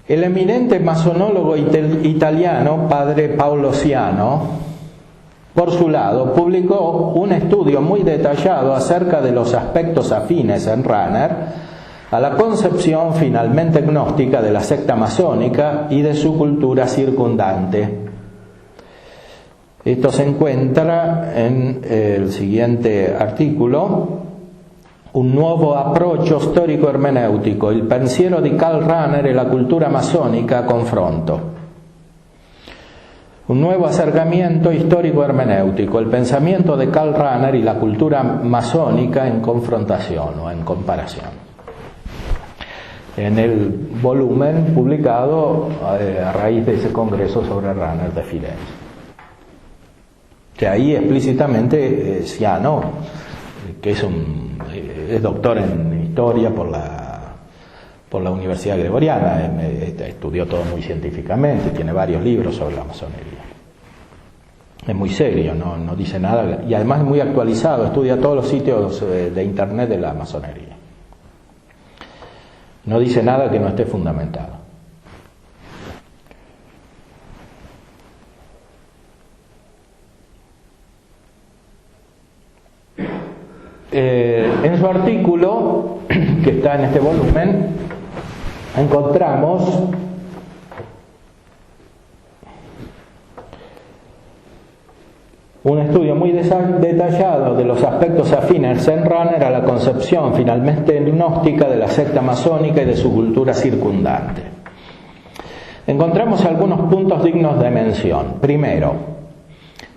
El eminente masonólogo italiano, padre Paolo Ciano, por su lado, publicó un estudio muy detallado acerca de los aspectos afines en Rahner a la concepción finalmente gnóstica de la secta masónica y de su cultura circundante. Esto se encuentra en el siguiente artículo: un nuovo approccio storico ermeneutico, il pensiero di Karl Rahner e la cultura masónica a confronto. Un nuevo acercamiento histórico hermenéutico, el pensamiento de Karl Rahner y la cultura masónica en confrontación o en comparación. En el volumen publicado a raíz de ese congreso sobre Rahner de Firenze. Que ahí explícitamente Ciano, que es doctor en historia por la Universidad Gregoriana, estudió todo muy científicamente, tiene varios libros sobre la masonería. Es muy serio, no dice nada, y además es muy actualizado, estudia todos los sitios de internet de la masonería. No dice nada que no esté fundamentado. En su artículo, que está en este volumen, encontramos un estudio muy detallado de los aspectos afines en Rahner a la concepción finalmente gnóstica de la secta masónica y de su cultura circundante. Encontramos algunos puntos dignos de mención. Primero,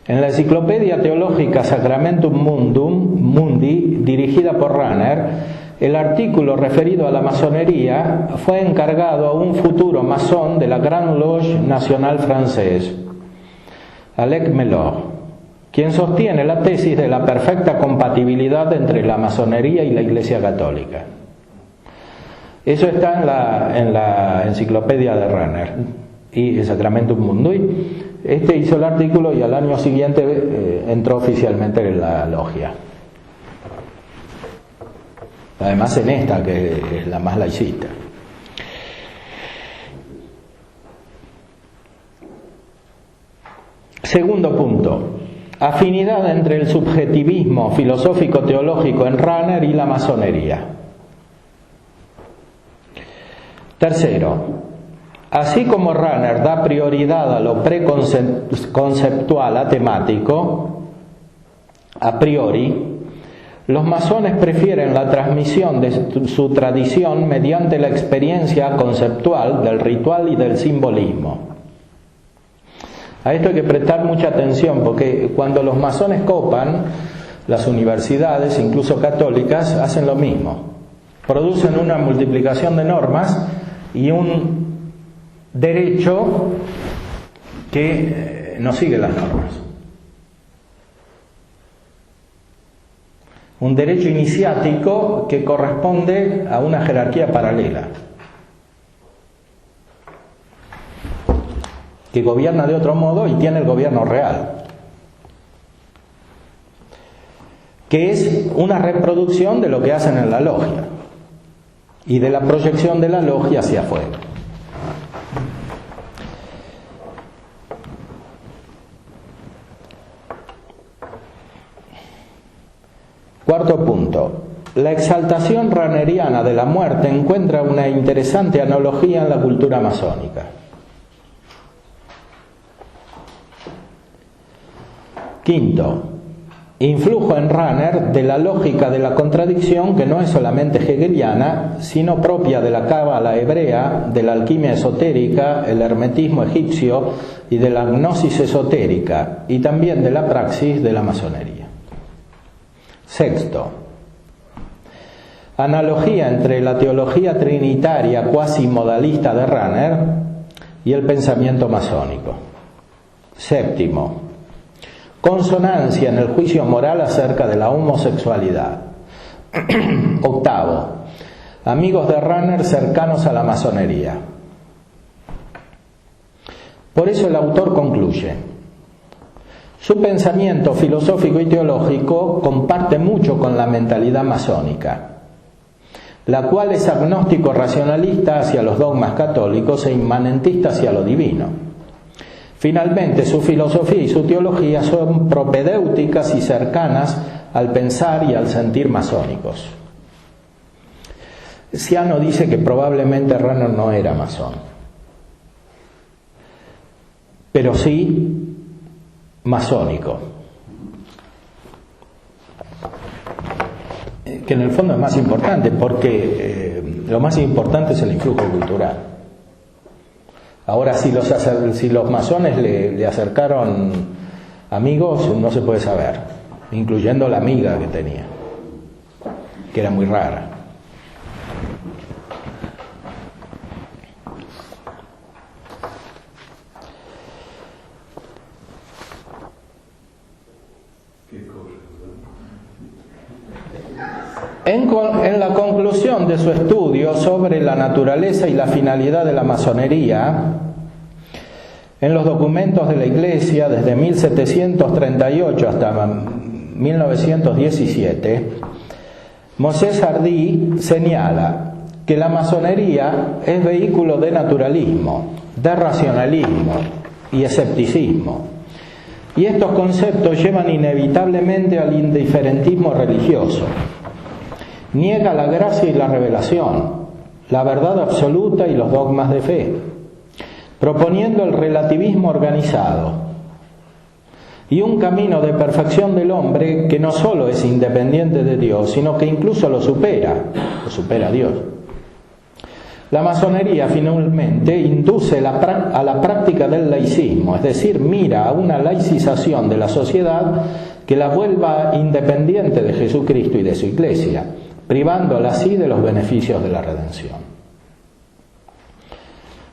en la Enciclopedia Teológica Sacramentum Mundi, dirigida por Rahner, el artículo referido a la masonería fue encargado a un futuro masón de la Grande Loge Nationale Française, Alec Melor, quien sostiene la tesis de la perfecta compatibilidad entre la masonería y la Iglesia Católica. Eso está en la enciclopedia de Rahner y el Sacramentum Mundi. Este hizo el artículo y al año siguiente entró oficialmente en la logia. Además en esta, que es la más laicista. Segundo punto. Afinidad entre el subjetivismo filosófico-teológico en Rahner y la masonería. Tercero, así como Rahner da prioridad a lo preconceptual atemático, a priori, los masones prefieren la transmisión de su tradición mediante la experiencia conceptual del ritual y del simbolismo. A esto hay que prestar mucha atención, porque cuando los masones copan, las universidades, incluso católicas, hacen lo mismo. Producen una multiplicación de normas y un derecho que no sigue las normas. Un derecho iniciático que corresponde a una jerarquía paralela, que gobierna de otro modo y tiene el gobierno real, que es una reproducción de lo que hacen en la logia y de la proyección de la logia hacia afuera. Cuarto punto. La exaltación rahneriana de la muerte encuentra una interesante analogía en la cultura masónica. Quinto, influjo en Rahner de la lógica de la contradicción que no es solamente hegeliana, sino propia de la cábala hebrea, de la alquimia esotérica, el hermetismo egipcio y de la gnosis esotérica, y también de la praxis de la masonería. Sexto, analogía entre la teología trinitaria cuasi modalista de Rahner y el pensamiento masónico. Séptimo, consonancia en el juicio moral acerca de la homosexualidad. Octavo, amigos de Rahner cercanos a la masonería. Por eso el autor concluye: su pensamiento filosófico y teológico comparte mucho con la mentalidad masónica, la cual es agnóstico racionalista hacia los dogmas católicos e inmanentista hacia lo divino. Finalmente, su filosofía y su teología son propedéuticas y cercanas al pensar y al sentir masónicos. Ciano dice que probablemente Rahner no era masón, pero sí masónico, que en el fondo es más importante, porque lo más importante es el influjo cultural. Ahora, si los masones le acercaron amigos, no se puede saber, incluyendo la amiga que tenía, que era muy rara. En la conclusión de su estudio sobre la naturaleza y la finalidad de la masonería, en los documentos de la Iglesia desde 1738 hasta 1917, Moses Hardy señala que la masonería es vehículo de naturalismo, de racionalismo y escepticismo. Y estos conceptos llevan inevitablemente al indiferentismo religioso. Niega la gracia y la revelación, la verdad absoluta y los dogmas de fe, proponiendo el relativismo organizado y un camino de perfección del hombre que no solo es independiente de Dios, sino que incluso lo supera a Dios. La masonería finalmente induce a la práctica del laicismo, es decir, mira a una laicización de la sociedad que la vuelva independiente de Jesucristo y de su Iglesia, privándola así de los beneficios de la redención.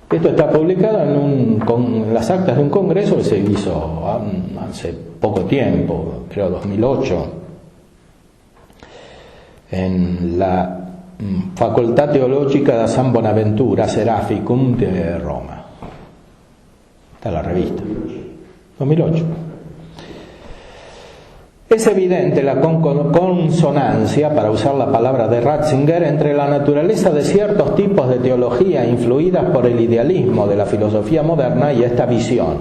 Esto está publicado en las actas de un congreso que se hizo hace poco tiempo, creo 2008, en la Facoltà Teologica da San Bonaventura Seraficum de Roma. Está la revista. 2008. Es evidente la consonancia, para usar la palabra de Ratzinger, entre la naturaleza de ciertos tipos de teología influidas por el idealismo de la filosofía moderna y esta visión.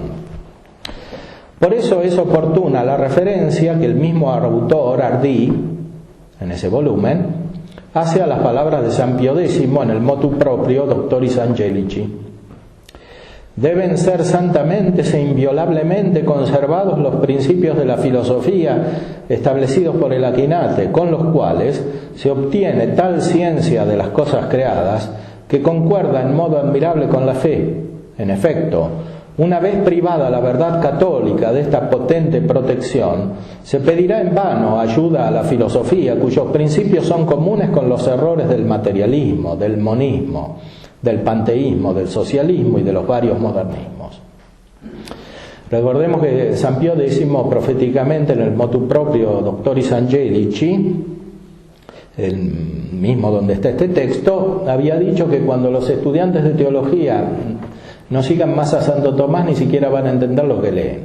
Por eso es oportuna la referencia que el mismo autor, Hardy, en ese volumen, hace a las palabras de San Pío X en el motu proprio Doctoris Angelici. Deben ser santamente e inviolablemente conservados los principios de la filosofía establecidos por el Akinate, con los cuales se obtiene tal ciencia de las cosas creadas que concuerda en modo admirable con la fe. En efecto, una vez privada la verdad católica de esta potente protección, se pedirá en vano ayuda a la filosofía cuyos principios son comunes con los errores del materialismo, del monismo, del panteísmo, del socialismo y de los varios modernismos. Recordemos que San Pío X, proféticamente en el motu proprio Doctoris Angelici, el mismo donde está este texto, había dicho que cuando los estudiantes de teología no sigan más a Santo Tomás, ni siquiera van a entender lo que leen.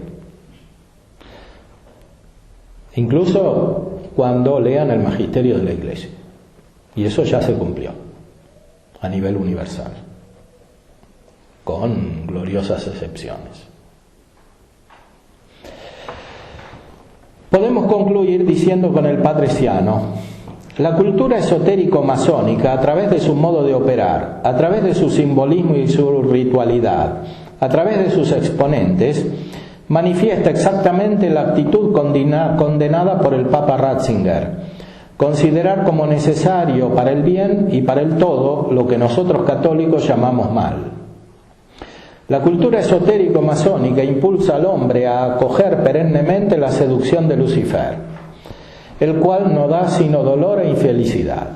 Incluso cuando lean el magisterio de la Iglesia. Y eso ya se cumplió a nivel universal, con gloriosas excepciones. Podemos concluir diciendo con el Padre Ciano: la cultura esotérico-masónica, a través de su modo de operar, a través de su simbolismo y su ritualidad, a través de sus exponentes, manifiesta exactamente la actitud condenada por el Papa Ratzinger: considerar como necesario para el bien y para el todo lo que nosotros católicos llamamos mal. La cultura esotérico-masónica impulsa al hombre a acoger perennemente la seducción de Lucifer, el cual no da sino dolor e infelicidad.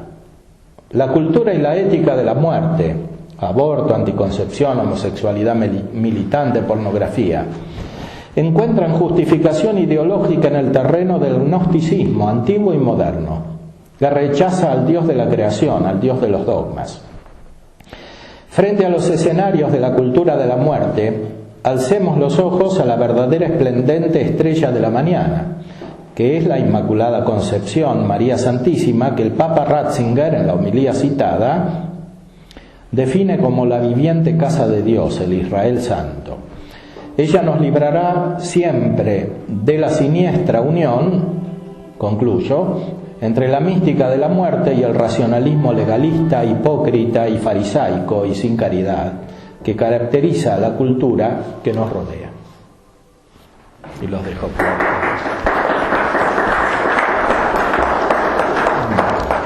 La cultura y la ética de la muerte, aborto, anticoncepción, homosexualidad militante, pornografía, encuentran justificación ideológica en el terreno del gnosticismo antiguo y moderno, que rechaza al Dios de la creación, al Dios de los dogmas. Frente a los escenarios de la cultura de la muerte, alcemos los ojos a la verdadera esplendente estrella de la mañana, que es la Inmaculada Concepción, María Santísima, que el Papa Ratzinger, en la homilía citada, define como la viviente casa de Dios, el Israel Santo. Ella nos librará siempre de la siniestra unión, concluyo, entre la mística de la muerte y el racionalismo legalista, hipócrita y farisaico y sin caridad que caracteriza la cultura que nos rodea. Y los dejo por